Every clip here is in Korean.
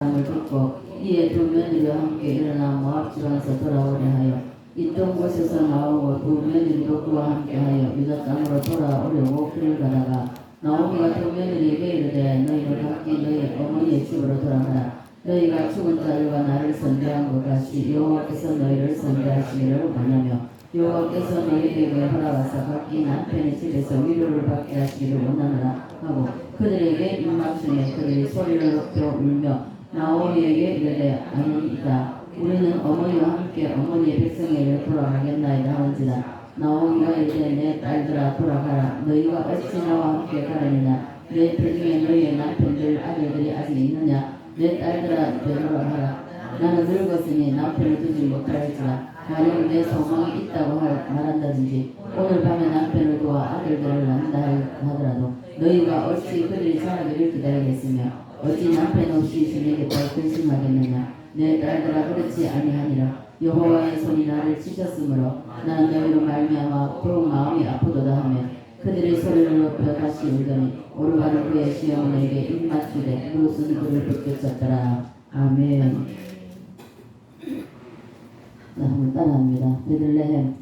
을 듣고 이에 두 며느리와 함께 일어나 모압 지방에서 돌아오려 하여 있던 곳에서 나오고 두 며느리도 그와 함께하여 유다 땅으로 돌아오려고 길을 가다가 나오미가 두 며느리에게 이르되 너희는 각기 너희 어머니의 집으로 돌아가라. 너희가 죽은 자들과 나를 선대한 것 같이 여호와께서 너희를 선대하시기를 원하며 여호와께서 너희에게 허락하사 각기 남편의 집에서 위로를 받게 하시기를 원하노라 하고 그들에게 입맞추니 그들이 소리를 높여 울며 나오미에게 이르되 아니이다. 우리는 어머니와 함께 어머니의 백성에게 돌아가겠나이다 하는지라. 나오미가 이르되 내 딸들아 돌아가라. 너희가 어찌 나와 함께 가려니나 내 편중에 너희의 남편들 아들들이 아직 있느냐. 내 딸들아 되돌아가라. 나는 늙었으니 남편을 두지 못할지라. 만약 내 소망이 있다고 말한다든지 오늘 밤에 남편을 도와 아들들을 낳는다 하더라도 너희가 어찌 그들이 자라기를 기다리겠으며 어찌 남편 없이 주님께 근심하겠느냐. 내 딸들아 그렇지 아니하니라. 여호와의 손이 나를 치셨으므로 나는 너희로 말미암아 더욱 마음이 아프도다 하며 그들의 소리를 높여 다시 울더니 오르가는 그의 시어머니에게 입맞추되 무슨 그를 벗겨쳤더라. 아멘. 자, 한번 따라합니다. 베들레헴.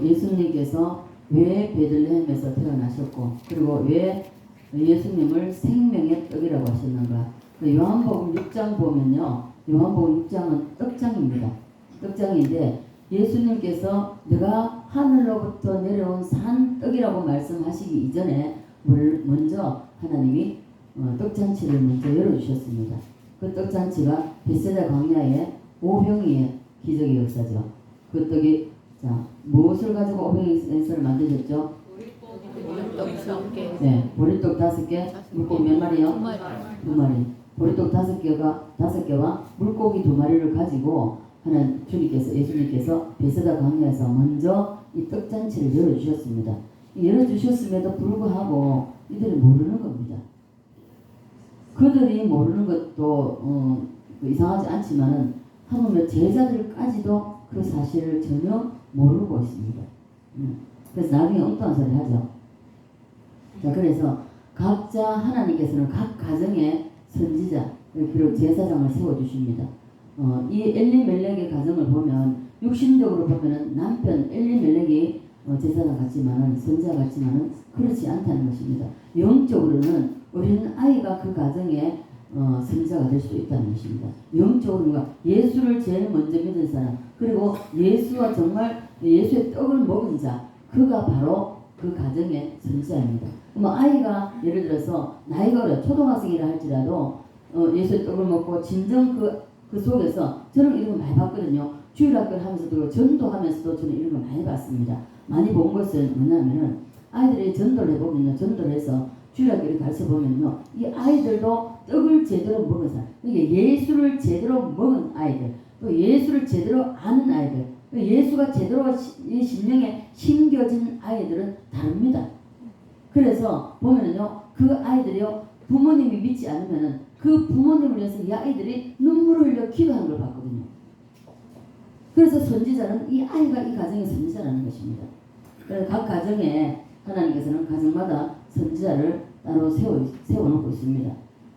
예수님께서 왜 베들레헴에서 태어나셨고 그리고 왜 예수님을 생명의 떡이라고 하셨는가. 요한복음 6장 보면요. 요한복음 6장은 떡장입니다. 떡장인데 예수님께서 내가 하늘로부터 내려온 산 떡이라고 말씀하시기 이전에 먼저 하나님이 떡잔치를 먼저 열어주셨습니다. 그 떡잔치가 벳세다 광야의 오병이의 기적의 역사죠. 그 떡이 자 무엇을 가지고 오병이 연설을 만드셨죠? 네, 보리떡 5개, 물고기 몇 마리요? 2마리. 보리떡 5개와 물고기 2마리를 가지고 예수님께서 벳세다 광야에서 먼저 이 떡잔치를 열어주셨습니다. 열어주셨음에도 불구하고 이들이 모르는 겁니다. 그들이 모르는 것도 이상하지 않지만은 하물며 제자들까지도 그 사실을 전혀 모르고 있습니다. 그래서 나중에 엉뚱한 소리 하죠. 자, 그래서 각자 하나님께서는 각 가정에 선지자, 비록 제사장을 세워주십니다. 이 엘리멜렉의 가정을 보면 육신적으로 보면은 남편 엘리멜렉이 제사장 같지만은 선지자 같지만은 그렇지 않다는 것입니다. 영적으로는 우리는 아이가 그 가정에 선지자가 될 수 있다는 것입니다. 영적으로는 예수를 제일 먼저 믿은 사람 그리고 예수와 정말 예수의 떡을 먹은 자 그가 바로 그 가정의 선지자입니다. 뭐 아이가 예를 들어서 나이가 어려 초등학생이라 할지라도 예수의 떡을 먹고 진정 그 속에서 저는 이런 거 많이 봤거든요. 주일학교를 하면서도 전도하면서도 저는 이런 거 많이 봤습니다. 많이 본 것은 뭐냐면은 아이들이 전도를 해보면요. 전도를 해서 주일학교를 가르쳐보면요. 이 아이들도 떡을 제대로 먹은 사람 이게 예수를 제대로 먹은 아이들 또 예수를 제대로 아는 아이들 예수가 제대로 이 심령에 심겨진 아이들은 다릅니다. 그래서 보면은요. 그 아이들이요. 부모님이 믿지 않으면은 그 부모님을 위해서 이 아이들이 눈물을 흘려 기도하는 걸 봤거든요. 그래서 선지자는 이 아이가 이 가정의 선지자라는 것입니다. 그래서 각 가정에 하나님께서는 가정마다 선지자를 따로 세워놓고 있습니다.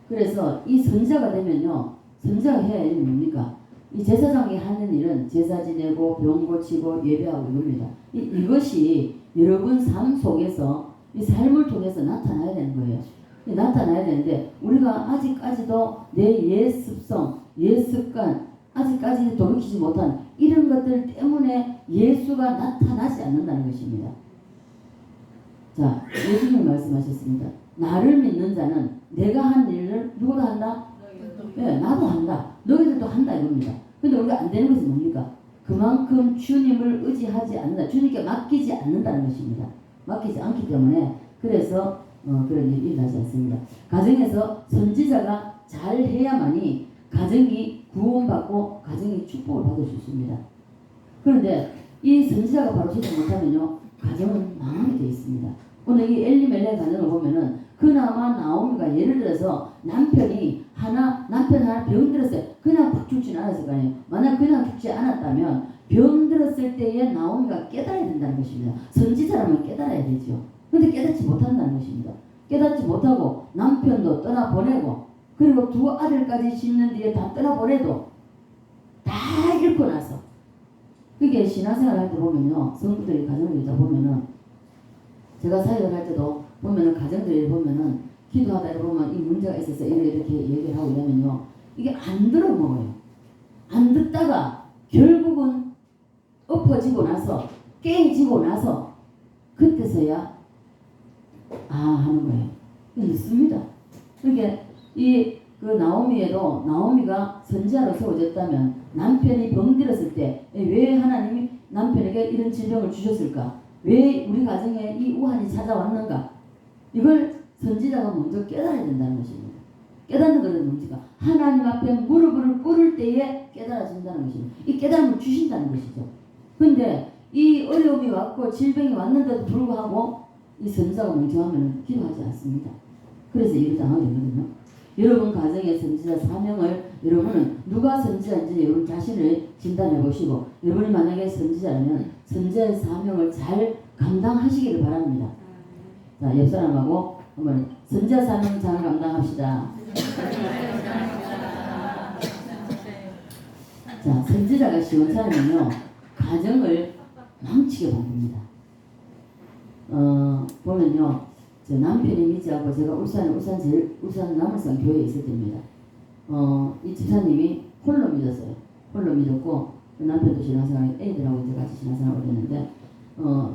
그래서 이 선지자가 되면요. 선지자가 해야 할 일은 뭡니까? 이 제사장이 하는 일은 제사 지내고 병 고치고 예배하고 이겁니다. 이것이 여러분 삶 속에서 이 삶을 통해서 나타나야 되는 거예요. 나타나야 되는데 우리가 아직까지도 내 옛 습성, 옛 습관 아직까지 돌이키지 못한 이런 것들 때문에 예수가 나타나지 않는다는 것입니다. 자, 예수님 말씀하셨습니다. 나를 믿는 자는 내가 한 일을 누구도 한다? 네, 나도 한다. 너희들도 한다 이겁니다. 근데 우리가 안 되는 것은 뭡니까? 그만큼 주님을 의지하지 않는다. 주님께 맡기지 않는다는 것입니다. 맡기지 않기 때문에 그래서 그런 일이 일어나지 않습니다. 가정에서 선지자가 잘 해야만이 가정이 구원받고 가정이 축복을 받을 수 있습니다. 그런데 이 선지자가 바로 서지 못하면요. 가정은 망하게 되어 있습니다. 오늘 이 엘리멜렉 가정을 보면은 그나마 나오미가 예를 들어서 남편 하나 병들었어요. 그냥 푹 죽지는 않았을 거 아니에요. 만약 그냥 죽지 않았다면 병들었을 때에 나오미가 깨달아야 된다는 것입니다. 선지자라면 깨달아야 되죠. 근데 깨닫지 못한다는 것입니다. 깨닫지 못하고 남편도 떠나보내고 그리고 두 아들까지 심는 뒤에 다 떠나보내도 다 잃고 나서 그게 신앙생활 할 때 보면요, 성도들이 가정을 이루다 보면은, 제가 사역을 할 때도 보면은 가정들이 보면은 기도하다 보면 이 문제가 있어서 이렇게 얘기를 하고 이러면요, 이게 안 들어먹어요. 안 듣다가 결국은 엎어지고 나서 깨지고 나서 그때서야 하는 거예요. 늦습니다. 그러니까 그 나오미에도 나오미가 선지자로 세워졌다면 남편이 병들었을 때 왜 하나님이 남편에게 이런 질병을 주셨을까? 왜 우리 가정에 이 우환이 찾아왔는가? 이걸 선지자가 먼저 깨달아야 된다는 것입니다. 깨닫는 것은 뭔지가 하나님 앞에 무릎을 꿇을 때에 깨달아진다는 것입니다. 이 깨달음을 주신다는 것이죠. 그런데 이 어려움이 왔고 질병이 왔는데도 불구하고 이 선지자가 멍청하면 기도하지 않습니다. 그래서 일을 당하게 되거든요. 여러분 가정의 선지자 사명을 여러분은 누가 선지자인지 여러분 자신을 진단해 보시고, 여러분이 만약에 선지자라면 선지자의 사명을 잘 감당하시기를 바랍니다. 자, 옆 사람하고 한번 선지자 사명 잘 감당합시다. 자, 선지자가 시원찮으면요 가정을 망치게 만듭니다. 보면요, 제 남편이 믿지 않고 제가 울산 남울산 교회에 있을 때입니다. 이 집사님이 홀로 믿었어요. 홀로 믿었고 남편도 신앙생활, 애들하고 이제 같이 신앙생활을 했는데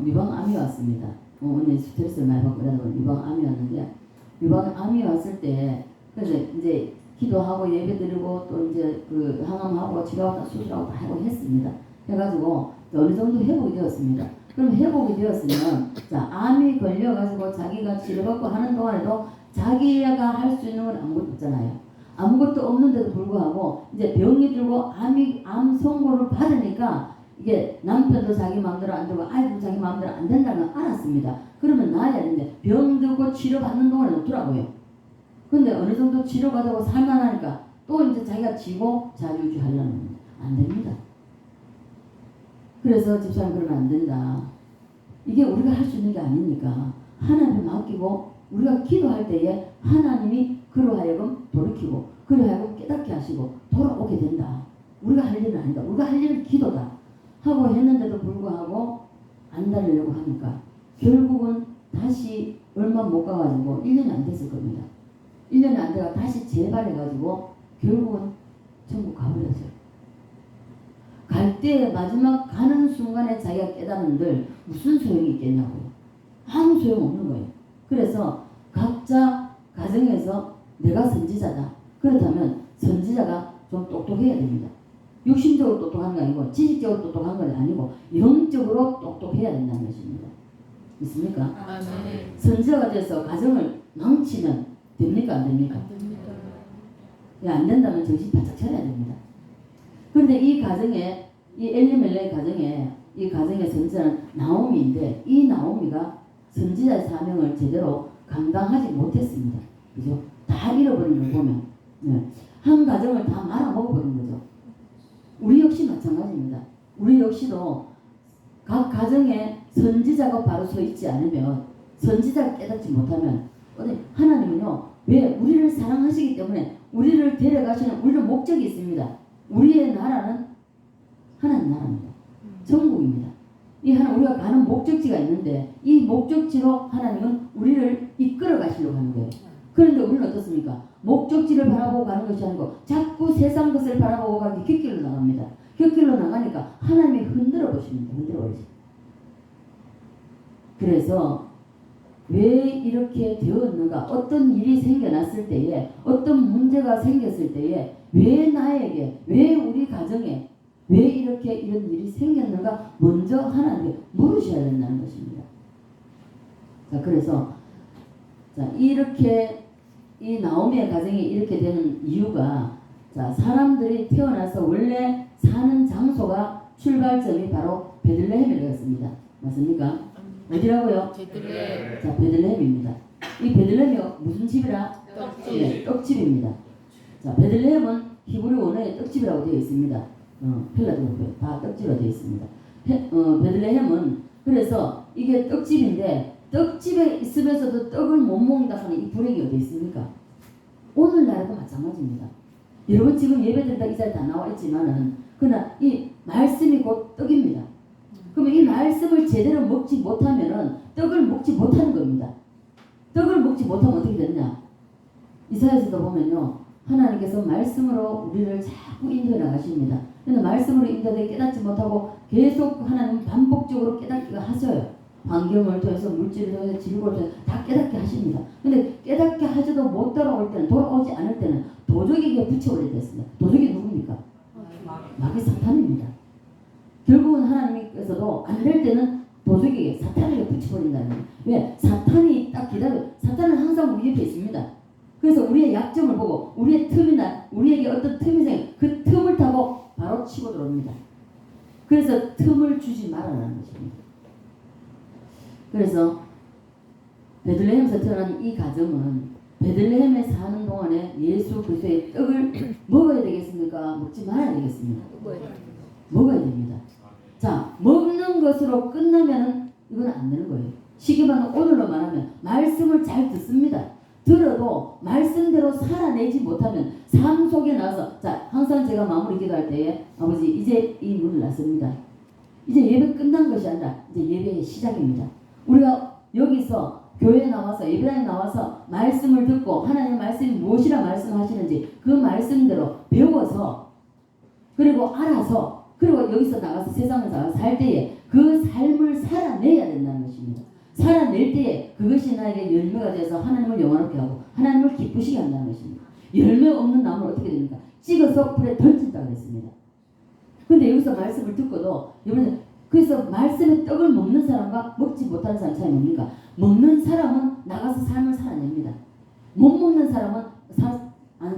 유방암이 왔습니다. 오늘 스트레스를 많이 받고 그래서 유방암이 왔는데, 유방암이 왔을 때 그래서 이제 기도하고 예배드리고 또 이제 그 항암하고 치료하고 수술하고 다 하고 했습니다. 해가지고 어느 정도 회복이 되었습니다. 그럼 회복이 되었으면, 자, 암이 걸려가지고 자기가 치료받고 하는 동안에도 자기가 할 수 있는 건 아무것도 없잖아요. 아무것도 없는데도 불구하고 이제 병이 들고 암 선고를 받으니까 이게 남편도 자기 마음대로 안 되고 아이도 자기 마음대로 안 된다는 걸 알았습니다. 그러면 나야 되는데 병 들고 치료받는 동안에 놓더라고요. 근데 어느 정도 치료받고 살만하니까 또 이제 자기가 지고 자유주의 하려는 겁니다. 안 됩니다. 그래서 집사님 그러면 안 된다. 이게 우리가 할 수 있는 게 아니니까 하나님을 맡기고 우리가 기도할 때에 하나님이 그로 하여금 돌이키고 그로 하여금 깨닫게 하시고 돌아오게 된다. 우리가 할 일은 아니다. 우리가 할 일은 기도다 하고 했는데도 불구하고 안 달리려고 하니까 결국은 다시 얼마 못 가가지고 1년이 안 됐을 겁니다. 1년이 안 돼가 다시 재발해가지고 결국은 천국 가버렸어요. 갈 때 마지막 가는 순간에 자기가 깨닫는들 무슨 소용이 있겠냐고요. 아무 소용 없는 거예요. 그래서 각자 가정에서 내가 선지자다. 그렇다면 선지자가 좀 똑똑해야 됩니다. 육신적으로 똑똑한 게 아니고 지식적으로 똑똑한 건 아니고 영적으로 똑똑해야 된다는 것입니다. 있습니까? 아멘. 선지자가 돼서 가정을 망치면 됩니까? 안 됩니까? 안 됩니다. 안 된다면 정신 바짝 차려야 됩니다. 그런데 이 가정에, 이 엘리멜렉 가정에, 이 가정의 선지자는 나오미인데, 이 나오미가 선지자의 사명을 제대로 감당하지 못했습니다. 그죠? 다 잃어버린 걸 보면, 네. 한 가정을 다 말아먹어버린 거죠. 우리 역시 마찬가지입니다. 우리 역시도 각 가정에 선지자가 바로 서 있지 않으면, 선지자가 깨닫지 못하면, 하나님은요, 왜 우리를 사랑하시기 때문에 우리를 데려가시는 우리의 목적이 있습니다. 우리의 나라는 하나님 나라입니다. 천국입니다. 이 하나 우리가 가는 목적지가 있는데 이 목적지로 하나님은 우리를 이끌어 가시려고 하는 거예요. 그런데 우리는 어떻습니까? 목적지를 바라보고 가는 것이 아니고 자꾸 세상 것을 바라보고 가기 곁길로 나갑니다. 곁길로 나가니까 하나님이 흔들어 보십니다. 흔들어 버리십니다. 그래서 왜 이렇게 되었는가? 어떤 일이 생겨났을 때에, 어떤 문제가 생겼을 때에 왜 나에게, 왜 우리 가정에, 왜 이렇게 이런 일이 생겼는가? 먼저 하나님께 물으셔야 된다는 것입니다. 자, 그래서 자, 이렇게 이 나오미의 가정이 이렇게 되는 이유가, 자, 사람들이 태어나서 원래 사는 장소가 출발점이 바로 베들레헴이었습니다. 맞습니까? 어디라고요? 베들레헴. 자, 베들레헴입니다. 이 베들레헴이 무슨 집이라? 떡집. 네, 떡집입니다. 자, 베들레헴은 히브리 원어에 떡집이라고 되어 있습니다. 필라델피아 다 떡집으로 되어 있습니다. 베들레헴은 그래서 이게 떡집인데 떡집에 있으면서도 떡을 못 먹는다 하는 이 불행이 어디 있습니까? 오늘날에도 마찬가지입니다. 여러분 지금 예배드린다 이 자리에 다 나와 있지만은 그러나 이 말씀이 곧 떡입니다. 그러면 이 말씀을 제대로 먹지 못하면은 떡을 먹지 못하는 겁니다. 떡을 먹지 못하면 어떻게 되느냐? 이사야서도 보면요, 하나님께서 말씀으로 우리를 자꾸 인도해 나가십니다. 그런데 말씀으로 인도돼 깨닫지 못하고 계속 하나님은 반복적으로 깨닫게 하셔요. 환경을 통해서 물질을 통해서 질고를 통해서 다 깨닫게 하십니다. 근데 깨닫게 하셔도 못 돌아올 때는, 돌아오지 않을 때는 도적에게 붙여버리게 됐습니다. 도적이 누굽니까? 마귀 사탄입니다. 결국은 하나님께서도 안 될 때는 도적에게 사탄에게 붙여버린다는 거예요. 왜? 사탄이 딱 기다려. 사탄은 항상 우리 옆에 있습니다. 그래서 우리의 약점을 보고 우리의 틈이나 우리에게 어떤 틈이 생겨 그 틈을 타고 바로 치고 들어옵니다. 그래서 틈을 주지 말아라는 것입니다. 그래서 베들레헴에서 태어난 이 가정은 베들레헴에 사는 동안에 예수 그리스도의 떡을 먹어야 되겠습니까? 먹지 말아야 되겠습니까? 먹어야 됩니다. 자, 먹는 것으로 끝나면은 이건 안 되는 거예요. 쉽게 말하면 오늘로 말하면 말씀을 잘 듣습니다. 들어도 말씀대로 살아내지 못하면 삶 속에 나와서, 자, 항상 제가 마무리 기도할 때에 아버지 이제 이 문을 놨습니다. 이제 예배 끝난 것이 아니라 이제 예배의 시작입니다. 우리가 여기서 교회에 나와서 예배당에 나와서 말씀을 듣고 하나님의 말씀이 무엇이라 말씀하시는지 그 말씀대로 배워서 그리고 알아서 그리고 여기서 나가서 세상을 나가서 살 때에 그 삶을 살아내야 된다는 것입니다. 살아낼 때에 그것이 나에게 열매가 되어서 하나님을 영화롭게 하고 하나님을 기쁘시게 한다는 것입니다. 열매 없는 나무는 어떻게 됩니까? 찍어서 불에 던진다고 했습니다. 근데 여기서 말씀을 듣고도 여러분, 그래서 말씀의 떡을 먹는 사람과 먹지 못하는 사람 차이 뭡니까? 먹는 사람은 나가서 삶을 살아냅니다. 못 먹는 사람은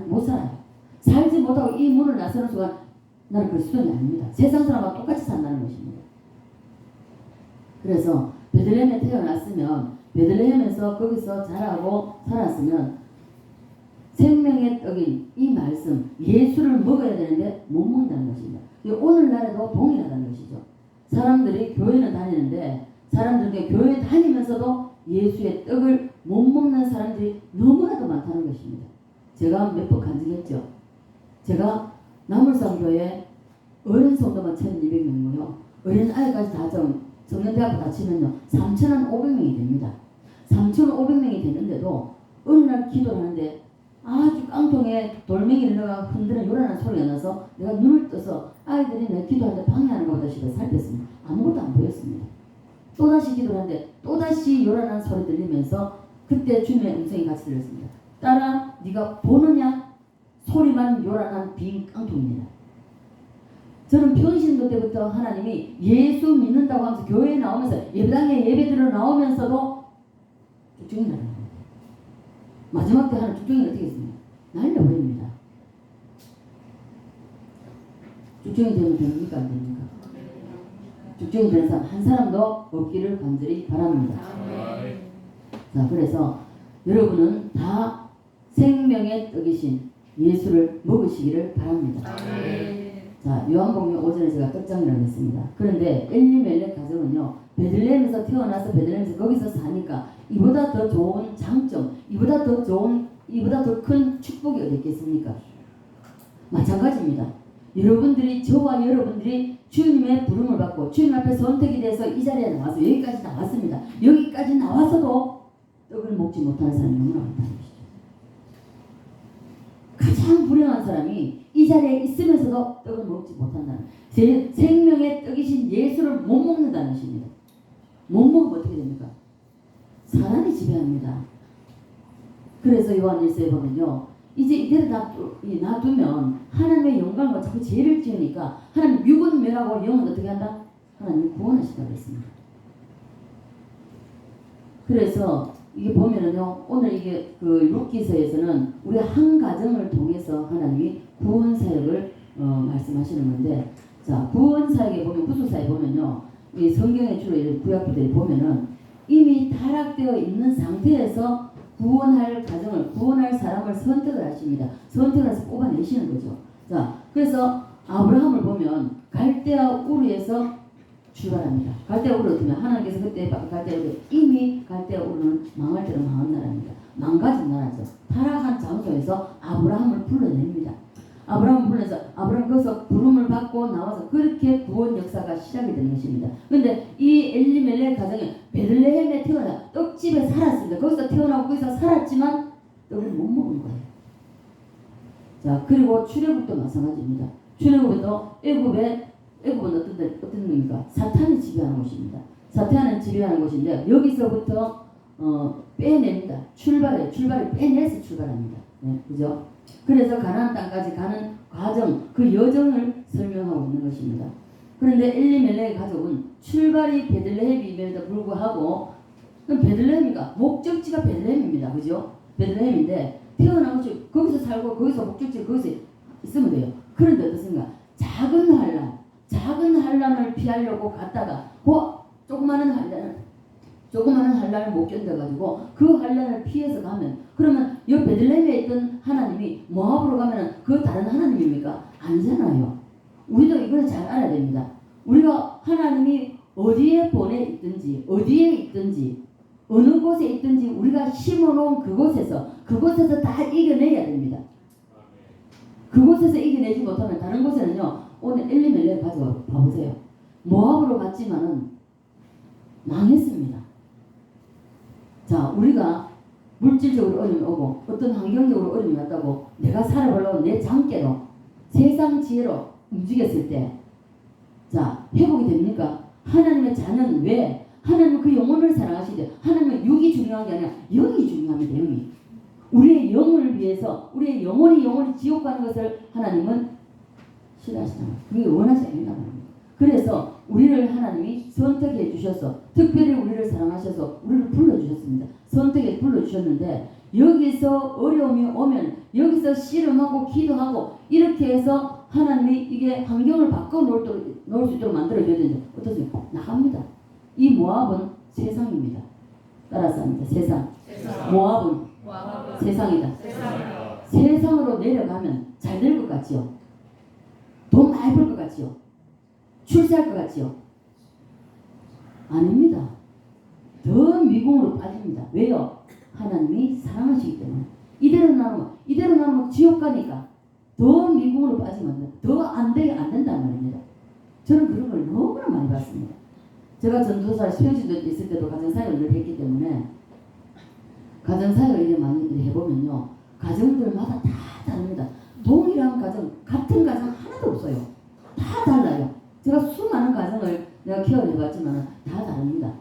못 살아요. 살지 못하고 이 문을 나서는 순간 나는 그리스도인이 아닙니다. 세상 사람과 똑같이 산다는 것입니다. 그래서 베들레헴에 태어났으면 베들레헴에서 거기서 자라고 살았으면 생명의 떡인 이 말씀 예수를 먹어야 되는데 못 먹는다는 것입니다. 오늘날에도 동일하다는 것이죠. 사람들이 교회는 다니는데 사람들이 교회 다니면서도 예수의 떡을 못 먹는 사람들이 너무나도 많다는 것입니다. 제가 몇 번 간증했죠. 제가 나물산교회 어린 성도만 1200명이고요. 어린 아이까지 다 정년대학교 다 치면요 3,500명이 됩니다. 3,500명이 됐는데도 어느 날 기도를 하는데 아주 깡통에 돌멩이를 넣어 흔드는 요란한 소리가 나서 내가 눈을 떠서 아이들이 내 기도하는데 방해하는 것보다 싶어 살폈습니다. 아무것도 안 보였습니다. 또다시 기도를 하는데 또다시 요란한 소리 들리면서 그때 주님의 음성이 같이 들렸습니다. 딸아, 네가 보느냐? 소리만 요란한 빈 깡통입니다. 저는 평신도 때부터 하나님이 예수 믿는다고 하면서 교회에 나오면서 예배당에 예배드려 나오면서도 죽종이 나는 겁니다. 마지막 때 하는 죽종이 어떻게 했습니까? 날려버립니다. 죽종이 되면 됩니까? 안 됩니까? 죽종이 되는 사람 한 사람도 없기를 간절히 바랍니다. 자, 그래서 여러분은 다 생명의 떡이신 예수를 먹으시기를 바랍니다. 자, 요한복음 5장에 제가 떡장이라고 했습니다. 그런데 엘리멜렉 가정은요, 베들레헴에서 태어나서 베들레헴에서 거기서 사니까 이보다 더 좋은 장점, 이보다 더 큰 축복이 어디 있겠습니까? 마찬가지입니다. 저와 여러분들이 주님의 부름을 받고 주님 앞에 선택이 돼서 이 자리에 나와서 여기까지 나왔습니다. 여기까지 나와서도 떡을 먹지 못하는 사람이 너무나 많다는 것이죠. 가장 불행한 사람이 이 자리에 있으면서도 떡을 먹지 못한다는, 생명의 떡이신 예수를 못 먹는다는 것입니다. 못 먹으면 어떻게 됩니까? 사람이 지배합니다. 그래서 요한 1서에 보면요, 이제 이대로 놔두면 하나님의 영광과 자꾸 죄를 지으니까 하나님 육은 멸하고 영은 어떻게 한다? 하나님 구원하시다고 했습니다. 그래서 이게 보면은요, 오늘 이게 그 룻기서에서는 우리 한 가정을 통해서 하나님이 구원 사역을 말씀하시는 건데, 자, 구원 사역에 보면 구속사에 보면요, 이 성경에 주로 구약부들이 보면은 이미 타락되어 있는 상태에서 구원할 가정을, 구원할 사람을 선택을 하십니다. 선택을 해서 뽑아내시는 거죠. 자, 그래서 아브라함을 보면 갈대아 우르에서 출발합니다. 갈대아 우르 어떻게 하나님께서 그때 갈대아 우르, 이미 갈대아 우르는 망할 대로 망한 나라입니다. 망가진 나라죠. 타락한 장소에서 아브라함을 불러냅니다. 아브라함을 불러서 아브라함 거기서 부름을 받고 나와서 그렇게 구원 역사가 시작이 되는 것입니다. 그런데 이 엘리멜렉 가정에 베들레헴에 태어나 떡집에 살았습니다. 거기서 태어나고 거기서 살았지만 떡을 못 먹은 거예요. 자, 그리고 출애굽도 마찬가지입니다. 출애굽에도 애굽은 어떤 놈입니까? 사탄이 지배하는 곳입니다. 사탄은 지배하는 곳인데 여기서부터 빼냅니다. 출발이 빼내서 출발합니다. 네, 그죠? 그래서 가나안 땅까지 가는 과정, 그 여정을 설명하고 있는 것입니다. 그런데 엘리멜렉 가족은 출발이 베들레헴임에도 불구하고 베들레헴이가 목적지가 베들레헴입니다. 그죠? 베들레헴인데 태어난 곳이 거기서 살고 거기서 목적지 거기서 있으면 돼요. 그런데 어떻습니까? 작은 환란을 피하려고 갔다가 그 조그마한 환란을 못 견뎌가지고 그 환란을 피해서 가면 그러면 이 베들레헴에 있던 하나님이 모압으로 가면은 그 다른 하나님입니까? 아니잖아요. 우리도 이걸 잘 알아야 됩니다. 우리가 하나님이 어디에 보내 있든지 어디에 있든지 어느 곳에 있든지 우리가 심어놓은 그곳에서 다 이겨내야 됩니다. 그곳에서 이겨내지 못하면 다른 곳에는요. 오늘 엘리멜렉 가서 봐보세요. 모압으로 갔지만은 망했습니다. 자, 우리가 물질적으로 어려움이 오고 어떤 환경적으로 어려움이 왔다고 내가 살아보려고 내 장깨로 세상 지혜로 움직였을 때 자, 회복이 됩니까? 하나님의 자녀는 왜? 하나님은 그 영혼을 사랑하시되 하나님은 육이 중요한 게 아니라 영이 중요합니다. 영이. 우리의 영을 위해서 우리의 영혼이 지옥 가는 것을 하나님은 싫어하시는 거예요. 그게 원하지 않는단 말입니다. 그래서 우리를 하나님이 선택해 주셔서 특별히 우리를 사랑하셔서 우리를 불러주셨습니다. 선택해 불러주셨는데 여기서 어려움이 오면 여기서 씨름하고 기도하고 이렇게 해서 하나님이 이게 환경을 바꿔 놓을 수 있도록 만들어줘야 되는데 어떠세요? 나갑니다. 이 모압은 세상입니다. 따라서 합니다. 세상. 모압은 세상이다. 세상으로 내려가면 잘 될 것 같지요? 돈 많이 벌 것 같지요? 출세할 것 같지요? 아닙니다. 더 미궁으로 빠집니다. 왜요? 하나님이 사랑하시기 때문에. 이대로 나오면 지옥 가니까 더 미궁으로 빠지면 더 안 된단 말입니다. 저는 그런 걸 너무나 많이 봤습니다. 제가 전도사 수행시도 있을 때도 가정사역을 했기 때문에 가정사역을 이렇게 많이 해보면요. 가정들마다 다 다릅니다. 동일한 가정, 같은 가정 하나도 없어요. 다 달라요. 제가 수많은 가정을 내가 케어를 해봤지만 다 다릅니다.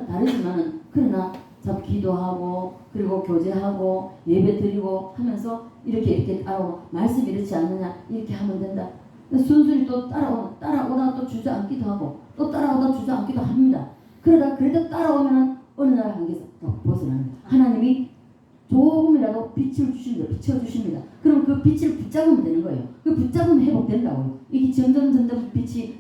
다르지만은 그러나 참 기도하고 그리고 교제하고 예배 드리고 하면서 이렇게 따라오고 말씀 이렇지 않느냐 이렇게 하면 된다. 순순히 또 따라오다 또 주저앉기도 하고 또 따라오다 주저앉기도 합니다. 그래도 따라오면은 어느 날 한계에서 또 벗어납니다. 하나님이 조금이라도 빛을 주십니다. 비춰주십니다. 그럼 그 빛을 붙잡으면 되는 거예요. 그 붙잡으면 회복된다고요. 이게 점점 빛이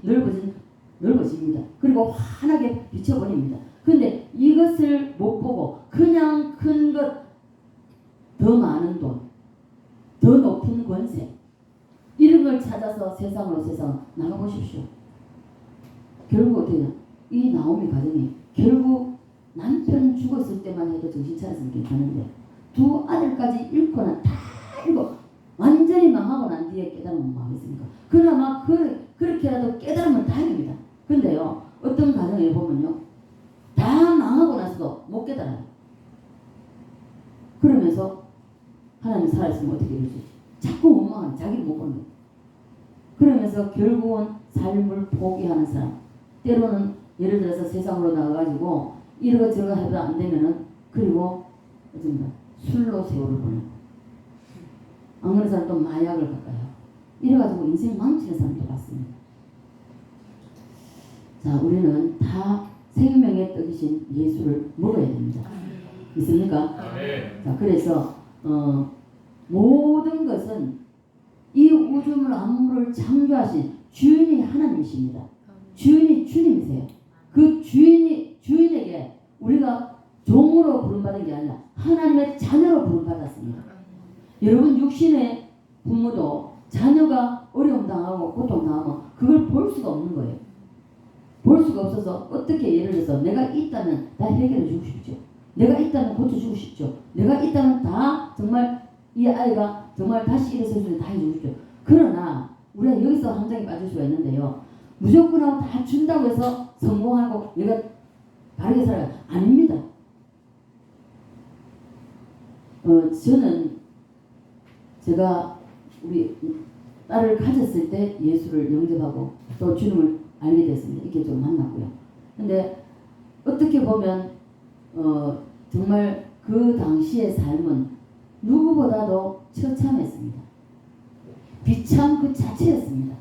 넓어집니다. 그리고 환하게 비춰버립니다. 근데 이것을 못 보고 그냥 큰 것, 더 많은 돈, 더 높은 권세 이런 걸 찾아서 세상 나가보십시오. 결국 어떻게 되냐? 이 나오미 가정이 결국 남편 죽었을 때만 해도 정신 차렸으면 괜찮은데 두 아들까지 잃고는 다 잃고 완전히 망하고 난 뒤에 깨달으면 뭐하겠습니까? 그나마 그렇게라도 깨달으면 다행입니다. 근데요 어떤 가정에 보면요 다 망하고 나서도 못 깨달아요. 그러면서 하나님 살아있으면 어떻게 이럴 수 있지? 자꾸 원망하는 자기를 못 보는 거예요. 그러면서 결국은 삶을 포기하는 사람 때로는 예를 들어서 세상으로 나가가지고 이러고 저러고 해도 안 되면은 그리고 어쩌면 술로 세월을 보내고 안 그런 사람 또 마약을 가까요. 이래가지고 인생 망치는 사람도 봤습니다. 자, 우리는 다 생명의 떡이신 예수를 먹어야 됩니다. 있습니까? 자, 그래서 모든 것은 이 우주 만물을 창조하신 주인이 하나님이십니다. 주인이 주님이세요. 그 주인에게 우리가 종으로 부름받은 게 아니라 하나님의 자녀로 부름받았습니다. 여러분 육신의 부모도 자녀가 어려움 당하고 고통 당하면 그걸 볼 수가 없는 거예요. 볼 수가 없어서 어떻게 예를 들어서 내가 있다면 다 해결해 주십시오. 내가 있다면 고쳐주고 싶죠. 내가 있다면 다 정말 이 아이가 정말 다시 일어설 수 있게 다 해주고 싶죠. 그러나 우리가 여기서 함정에 빠질 수가 있는데요. 무조건 하고 다 준다고 해서 성공하고 얘가 바르게 살아요. 아닙니다. 저는 제가 우리 딸을 가졌을 때 예수를 영접하고 또 주님을 알게 됐습니다. 이렇게 좀 만났고요. 근데 어떻게 보면 정말 그 당시의 삶은 누구보다도 처참했습니다. 비참 그 자체였습니다.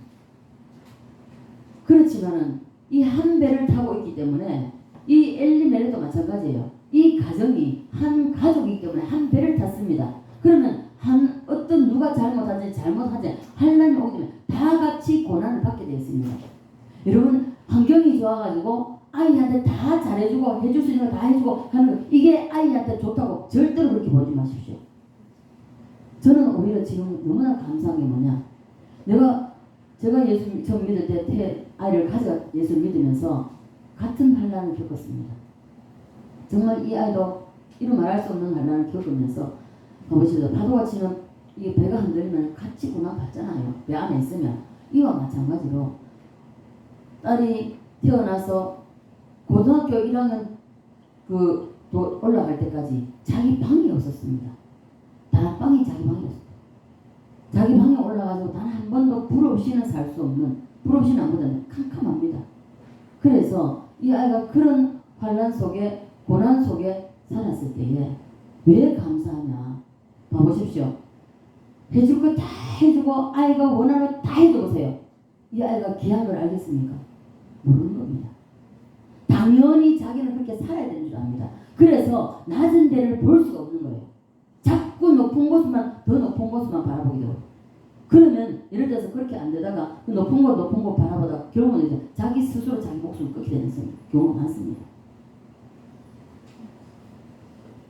그렇지만은 이 한 배를 타고 있기 때문에 이 엘리멜렉도 마찬가지예요. 이 가정이 한 가족이기 때문에 한 배를 탔습니다. 그러면 어떤 누가 잘못하지 환란이 오기 때문에 다 같이 고난을 받게 되었습니다. 여러분 환경이 좋아가지고 아이한테 다 잘해주고 해줄 수 있는 거 다 해주고 하는 거 이게 아이한테 좋다고 절대로 그렇게 보지 마십시오. 저는 오히려 지금 너무나 감사한 게 뭐냐, 제가 예수 처음 믿을 때 아이를 가져 예수를 믿으면서 같은 환란을 겪었습니다. 정말 이 아이도 이루 말할 수 없는 환란을 겪으면서 보시죠. 파도가 치면 이게 배가 흔들리면 같이 고난 받잖아요. 배 안에 있으면. 이와 마찬가지로 딸이 태어나서 고등학교 1학년 올라갈 때까지 자기 방이 없었습니다. 다락방이 자기 방이 없었어요. 자기 방에 올라가서 단 한 번도 불 없이는 살 수 없는, 불 없이는 안 보다는 캄캄합니다. 그래서 이 아이가 그런 환란 속에 고난 속에 살았을 때에 왜 감사하냐, 봐보십시오. 해줄 거 다 해주고 아이가 원하는 거 다 해줘보세요. 이 아이가 귀한 걸 알겠습니까? 모르는 겁니다. 당연히 자기는 그렇게 살아야 되는 줄 압니다. 그래서 낮은 데를 볼 수가 없는 거예요. 자꾸 높은 곳만, 더 높은 곳만 바라보게 되고, 그러면 예를 들어서 그렇게 안 되다가 그 높은 곳 바라보다가 결국은 이제 자기 스스로 자기 목숨을 끊게 되는 경우가 많습니다.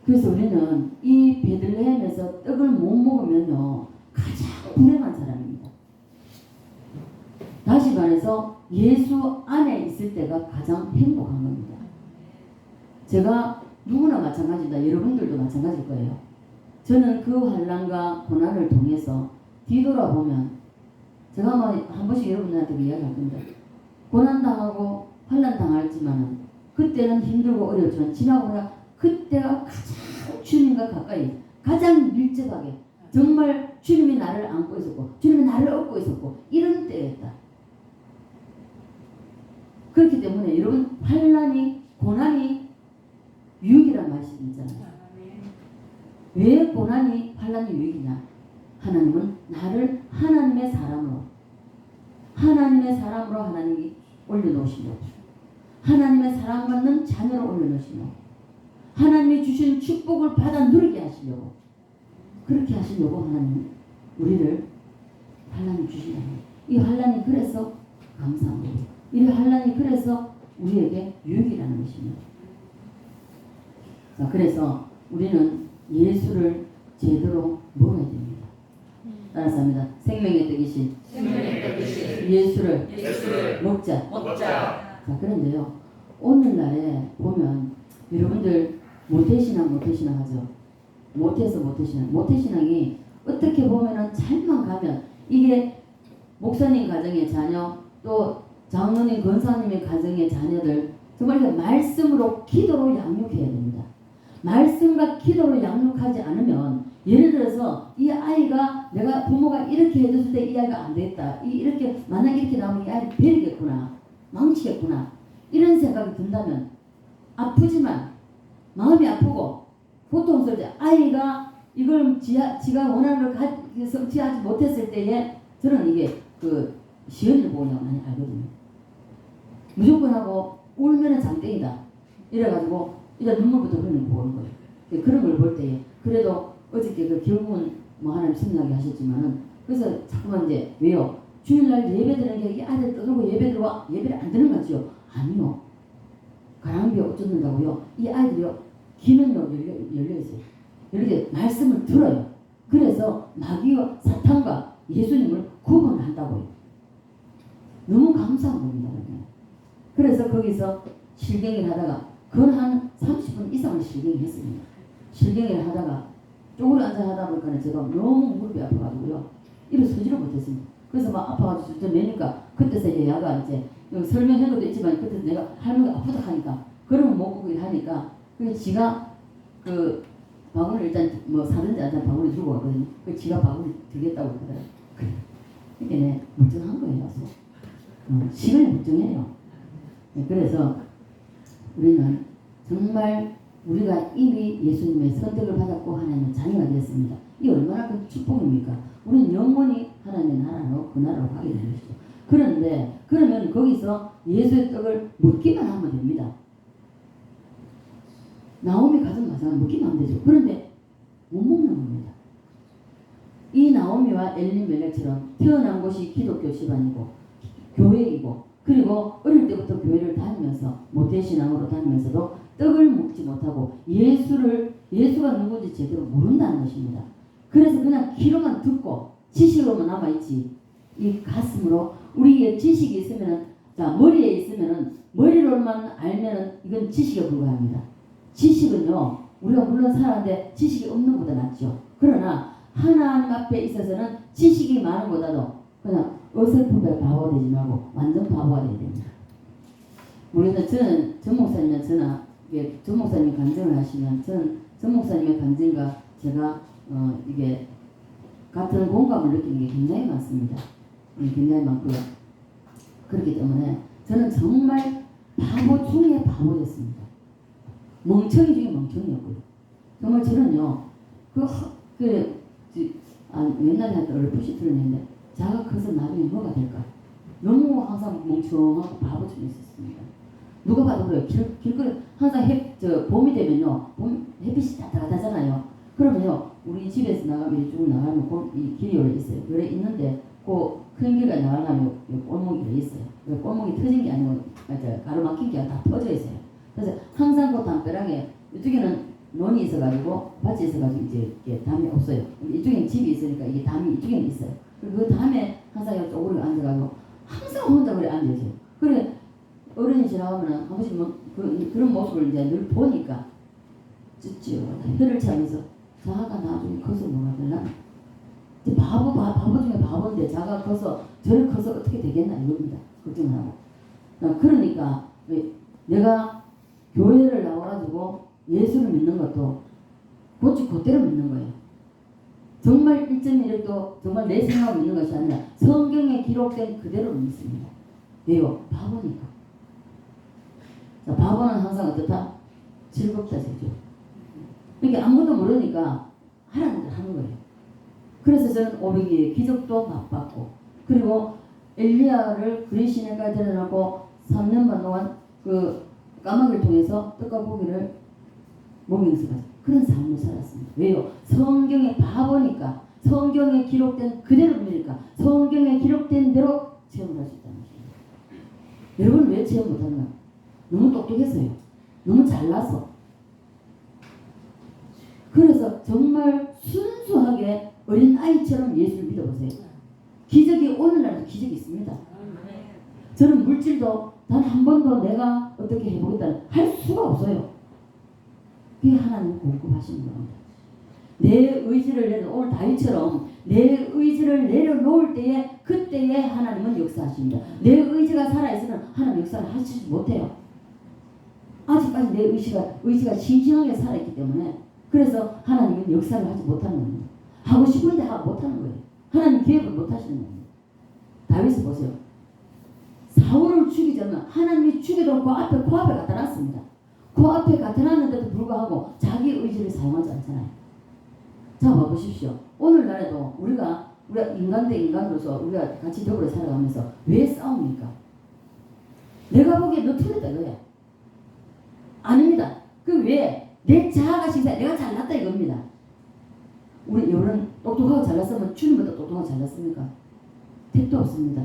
그래서 우리는 이 베들레헴에서 떡을 못 먹으면요 가장 불행한 사람입니다. 다시 말해서 예수 안에 있을 때가 가장 행복한 겁니다. 제가 누구나 마찬가지다. 여러분들도 마찬가지일 거예요. 저는 그 환난과 고난을 통해서 뒤돌아보면, 제가 아마 한 번씩 여러분들한테 이야기할 겁니다. 고난당하고 환난당할지만은 그때는 힘들고 어렵지만 지나고 보면 그때가 가장 주님과 가까이, 가장 밀접하게 정말 주님이 나를 안고 있었고 주님이 나를 업고 있었고 이런 때였다. 그렇기 때문에 여러분 환난이, 고난이 유익이란 말씀이 있잖아요. 왜 고난이, 환난이 유익이냐? 하나님은 나를 하나님의 사람으로 하나님이 올려놓으시며, 하나님의 사랑받는 자녀로 올려놓으시며, 하나님이 주신 축복을 받아 누리게 하시려고, 그렇게 하시려고 하나님은 우리를 환난을 주시는 거예요. 이 환난이 그래서 감사한 거예요. 이 환난이 그래서 우리에게 유익이라는 것입니다. 자, 그래서 우리는 예수를 제대로 먹어야 됩니다. 따라서 합니다. 생명의 떡이신 예수를 먹자. 자, 그런데요, 오늘날에 보면 여러분들 모태신앙 하죠. 모태신앙이 어떻게 보면은 잘만 가면 이게 목사님 가정의 자녀, 또 장로님, 권사님의 가정의 자녀들 정말 말씀으로 기도로 양육해야 됩니다. 말씀과 기도로 양육하지 않으면, 예를 들어서 이 아이가 내가 부모가 이렇게 해줬을 때 이 아이가 안 되겠다, 이렇게 만약 이렇게 나오면 이 아이를 버리겠구나, 망치겠구나, 이런 생각이 든다면 아프지만 마음이 아프고 고통스럽지, 아이가 이걸 지가 원하는 걸 성취하지 못했을 때에 저는 이게 시연을 보고 많이 알거든요. 무조건 하고 울면은 장땡이다 이래가지고 일단 눈물부터 흘리는 거 보는 거예요. 그런 걸 볼 때에 그래도 어저께 결국은 하나님 승리하게 하셨지만은, 그래서 자꾸만 이제 왜요? 주일날 예배 드리는 게 이 아이들 떠들고 예배를 안 드는 거죠? 아니요. 가랑비 어쩌는다고요? 이 아이들이요 귀는요 열려있어요. 이렇게 말씀을 들어요. 그래서 마귀와 사탄과 예수님을 구분한다고요. 너무 감사한 겁니다. 그래서 거기서 실갱이를 하다가 그걸 한 30분 이상을 실갱이했습니다. 실갱이를 하다가 쪼그려 앉아 하다 보니까 제가 너무 무릎이 아파가지고요. 일어서지를 못했습니다. 그래서 막 아파가지고 좀 매니까 그때서 이제 야가 이제 설명한 것도 있지만 그때 내가 할머니가 아프다 하니까 그러면 못 보고 하니까 그 지가 그 바구니 일단 뭐 사든지 안 사든지 바구니 들고 왔거든요. 그 지가 바구니 들겠다고 그러더라고요. 이게 멀쩡한 거예요. 시간이 멀쩡해요. 그래서 우리는 정말 우리가 이미 예수님의 선택을 받았고 하나님의 자녀가 되었습니다. 이 얼마나 큰 축복입니까? 우리는 영원히 하나님의 나라로 그 나라로 가게 되는 것이죠. 그런데 그러면 거기서 예수의 떡을 먹기만 하면 됩니다. 나오미 가정 마찬가지 먹기만 하면 되죠. 그런데 못 먹는 겁니다. 이 나오미와 엘리멜렉처럼 태어난 곳이 기독교 집안이고 교회이고 그리고 어릴 때부터 교회를 다니면서 모태신앙으로 다니면서도 떡을 먹지 못하고 예수가 누구인지 제대로 모른다는 것입니다. 그래서 그냥 귀로만 듣고 지식으로만 남아있지 이 가슴으로 우리의 지식이 있으면은 자 머리에 있으면은 머리로만 알면은 이건 지식에 불과합니다. 지식은요 우리가 물론 살아는데 지식이 없는 것보다 낫죠. 그러나 하나님 앞에 있어서는 지식이 많은 것보다도 그냥 어설프게 바보가 되지 말고 완전 바보가 되어야 됩니다. 우리는 저는 전 목사님이나 저나 전 목사님이 간증을 하시면 저는 전 목사님의 간증과 제가 이게 같은 공감을 느끼는 게 굉장히 많습니다. 굉장히 많고요. 그렇기 때문에 저는 정말 바보 중에 바보였습니다. 멍청이 중에 멍청이였고요. 정말 저는요 옛날에 한 얼핏이 들었는데 자가 커서 나중에 뭐가 될까? 너무 항상 멍청하고 바보처럼 있었습니다. 누가 봐도 그래요. 길거리 항상 봄이 되면요, 햇빛이 따뜻하잖아요. 그러면요, 우리 집에서 나가면 쭉 나가면 이 길이 원래 있어요. 원래 있는데 그 큰 길에 나가려면 골목이 있어요. 골목이 터진 게 아니고 가로막힌 게 다 퍼져 있어요. 그래서 항상 그 담벼락에 이쪽에는 논이 있어가지고 밭이 있어가지고 이제 담이 없어요. 이쪽에는 집이 있으니까 이게 담이 이쪽에는 있어요. 그 다음에 항상 여기 쪼그리고 앉아가지고 항상 혼자 그래 앉아있어요. 그래 어른이 지나가면 한 번씩 그런 모습을 이제 늘 보니까 찌찌요 혀를 차면서 자가 나중에 커서 뭐가 되려나 바보 중에 바보인데 자가 커서 저를 커서 어떻게 되겠나 이겁니다. 걱정을 하고 그러니까 내가 교회를 나와가지고 예수를 믿는 것도 그대로 믿는 거예요. 정말 1.1도 정말 내 생각을 믿는 것이 아니라 성경에 기록된 그대로 믿습니다. 왜요? 바보니까. 자, 바보는 항상 어떻다? 즐겁다 되죠. 그러니까 아무것도 모르니까 하라는 걸 하는 거예요. 그래서 저는 500의 기적도 맛봤고 그리고 엘리야를 그리시네까지 데려놓고 3년 반 동안 그 까마귀를 통해서 떡과 고기를 먹이면서 그런 삶을 살았습니다. 왜요? 성경에 바보니까 성경에 기록된 그대로 믿으니까 성경에 기록된 대로 체험을 할 수 있다는 것입니다. 여러분 왜 체험 못하는가? 너무 똑똑했어요. 너무 잘나서. 그래서 정말 순수하게 어린아이처럼 예수를 믿어보세요. 기적이 오늘날도 기적이 있습니다. 저는 물질도 단 한 번도 내가 어떻게 해보겠다는 할 수가 없어요. 그게 하나님 공급하시는 겁니다. 내 의지를 오늘 다윗처럼 내 의지를 내려놓을 때에 그때에 하나님은 역사하십니다. 내 의지가 살아있으면 하나님 역사를 하시지 못해요. 아직까지 내 의지가 싱싱하게 살아있기 때문에 그래서 하나님은 역사를 하지 못하는 겁니다. 하고 싶은데 못하는 거예요. 하나님 계획을 못하시는 겁니다. 다윗을 보세요. 사울을 죽이자면 하나님이 죽여도 그 앞에 갖다 놨습니다. 그 앞에 갖다 놨는데도 불구하고 자기 의지를 사용하지 않잖아요. 자 봐보십시오. 오늘날에도 우리가 인간 대 인간으로서 우리가 같이 더불어 살아가면서 왜 싸웁니까? 내가 보기에 너 틀렸다 이거야. 아닙니다. 그 왜? 내 자아가 시사 내가 잘났다 이겁니다. 우리 여러분 똑똑하고 잘났으면 주님보다 똑똑하고 잘났습니까? 택도 없습니다.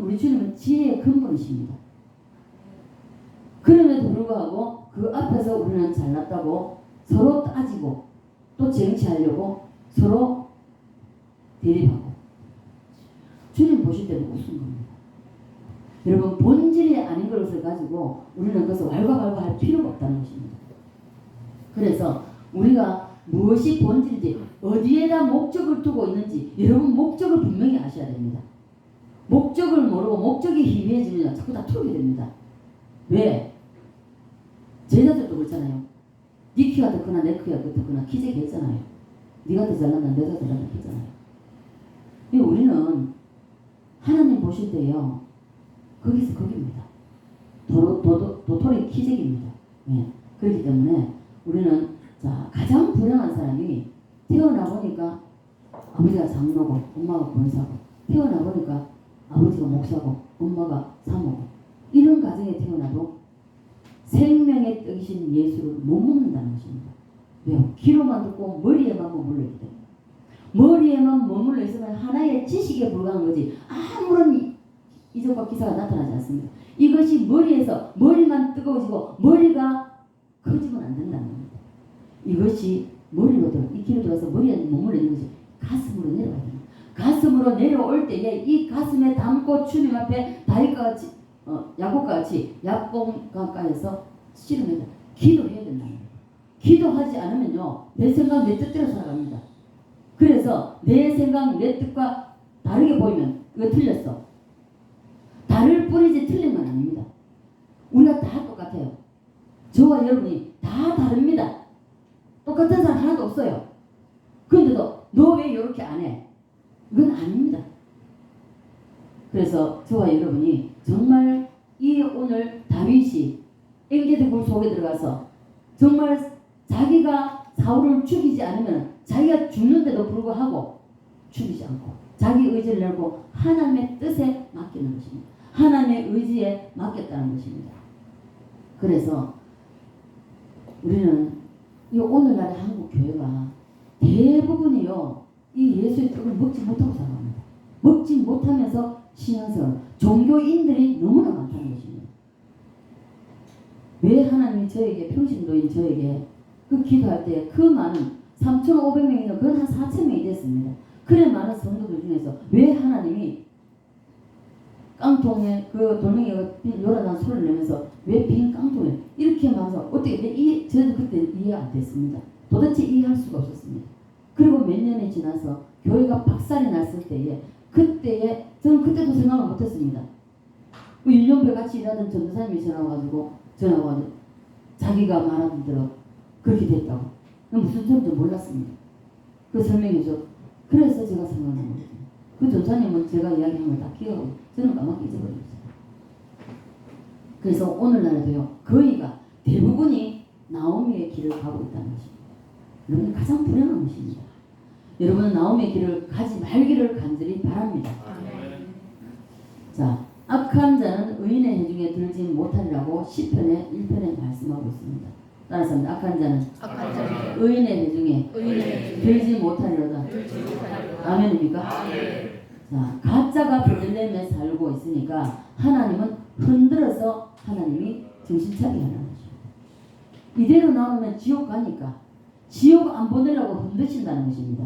우리 주님은 지혜의 근본이십니다. 그럼에도 불구하고 그 앞에서 우리는 잘났다고 서로 따지고 또 쟁취하려고 서로 대립하고 주님 보실 때는 웃은 겁니다. 여러분 본질이 아닌 것을 가지고 우리는 그것을 왈가왈부 할 필요가 없다는 것입니다. 그래서 우리가 무엇이 본질인지 어디에다 목적을 두고 있는지 여러분 목적을 분명히 아셔야 됩니다. 목적을 모르고 목적이 희미해지면 자꾸 다투게 됩니다. 왜? 제자들도 그렇잖아요. 네 키가 더 크나 내 키가 더 크나 키재기 했잖아요. 네가 더 잘난다 내가 더 잘난다 했잖아요. 우리는 하나님 보실 때요. 거기서 거기입니다. 도토리 키재기입니다. 네. 그렇기 때문에 우리는 자 가장 불행한 사람이 태어나 보니까 아버지가 장로고 엄마가 권사고 태어나 보니까 아버지가 목사고 엄마가 사모고 이런 가정에 태어나도 생명의 떡이신 예수를 못 먹는다는 것입니다. 왜요? 귀로만 듣고 머리에만 머물러 있기 때문에 머리에만 머물러 있으면 하나의 지식에 불과한 거지 아무런 이적과 기사가 나타나지 않습니다. 이것이 머리에서 머리만 뜨거워지고 머리가 커지면 안 된다는 겁니다. 이것이 머리로 들어 이 귀로 들어서 머리에 머물러 있는 것이 가슴으로 내려가야 됩니다. 가슴으로 내려올 때에 이 가슴에 담고 주님 앞에 다윗과 같이 야곱과 같이 약봉가까이에서 씨름해야 기도해야 된다는 거예요. 기도하지 않으면요 내 생각 내 뜻대로 살아갑니다. 그래서 내 생각 내 뜻과 다르게 보이면 그거 틀렸어. 다를 뿐이지 틀린 건 아닙니다. 우리가 다 똑같아요. 저와 여러분이 다 다릅니다. 똑같은 사람 하나도 없어요. 그런데도 너 왜 이렇게 안 해? 이건 아닙니다. 그래서 저와 여러분이 정말 이 오늘 다윗이 엔게디 굴 속에 들어가서 정말 자기가 사울을 죽이지 않으면 자기가 죽는데도 불구하고 죽이지 않고 자기 의지를 내고 하나님의 뜻에 맡기는 것입니다. 하나님의 의지에 맡겼다는 것입니다. 그래서 우리는 이 오늘날의 한국 교회가 대부분이요 이 예수의 떡을 먹지 못하고 살아갑니다. 먹지 못하면서 신앙생활 종교인들이 너무나 많다는 것입니다. 왜 하나님이 저에게 평신도인 저에게 그 기도할 때 그 많은 3,500명이나 그건 한 4,000명이 됐습니다. 그래 많은 성도들 중에서 왜 하나님이 깡통에 그 돌멩이가 요란한 소리를 내면서 왜 빈 깡통에 이렇게 많아서 어떻게 저는 그때 이해 안 됐습니다. 도대체 이해할 수가 없었습니다. 그리고 몇 년이 지나서 교회가 박살이 났을 때에 그때에 저는 그때도 생각을 못했습니다. 그 유년배 같이 일하던 전도사님이 전화와가지고 자기가 말하는 대로 그렇게 됐다고. 무슨 소리인지 몰랐습니다. 그 설명해줘. 그래서 제가 생각난 거예요. 그 전사님은 제가 이야기한 걸 다 기억하고 저는 까맣게 잊어버렸어요. 그래서 오늘날에도요 거의가 대부분이 나오미의 길을 가고 있다는 것입니다. 여러분 가장 불행한 것입니다. 여러분은 나오미의 길을 가지 말기를 간절히 바랍니다. 자, 악한 자는 의인의 해중에 들지 못하리라고 시편의 1편에 말씀하고 있습니다. 따라서 악한 자는 의인의 해중에 들지 못하리로다. 아멘입니까? 자, 가짜가 베들레헴에 살고 있으니까 하나님은 흔들어서 하나님이 정신 차리게 하는 것입니다. 이대로 나오면 지옥 가니까 지옥 안 보내려고 흔드신다는 것입니다.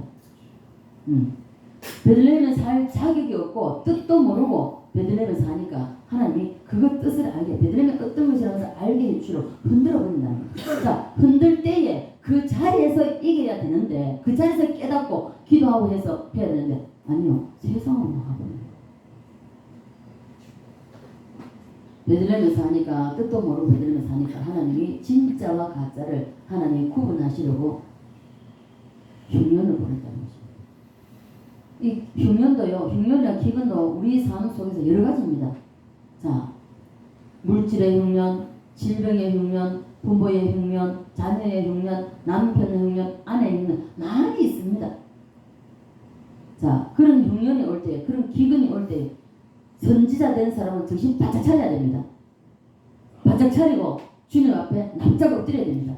베들레헴에 살 자격이 없고 뜻도 모르고 베들레헴에 사니까 하나님이 그것 뜻을 알게 베들레헴의 어떤 것이라는 것을 알게 해주려 흔들어 버린다는 거예요. 자, 흔들 때에 그 자리에서 이겨야 되는데 그 자리에서 깨닫고 기도하고 해서 해야 되는데 아니요, 세상으로 나가버려요. 베들레헴에 사니까 뜻도 모르고 베들레헴에 사니까 하나님이 진짜와 가짜를 하나님이 구분하시려고 흉년을 보냈다는 것입니다. 이 흉년도요, 흉년이나 기근도 우리 삶 속에서 여러 가지입니다. 자, 물질의 흉년, 질병의 흉년, 부모의 흉년, 자녀의 흉년, 남편의 흉년, 아내의 흉년 많이 있습니다. 자, 그런 흉년이 올 때, 그런 기근이 올 때 선지자 된 사람은 정신 바짝 차려야 됩니다. 바짝 차리고 주님 앞에 납작 엎드려야 됩니다.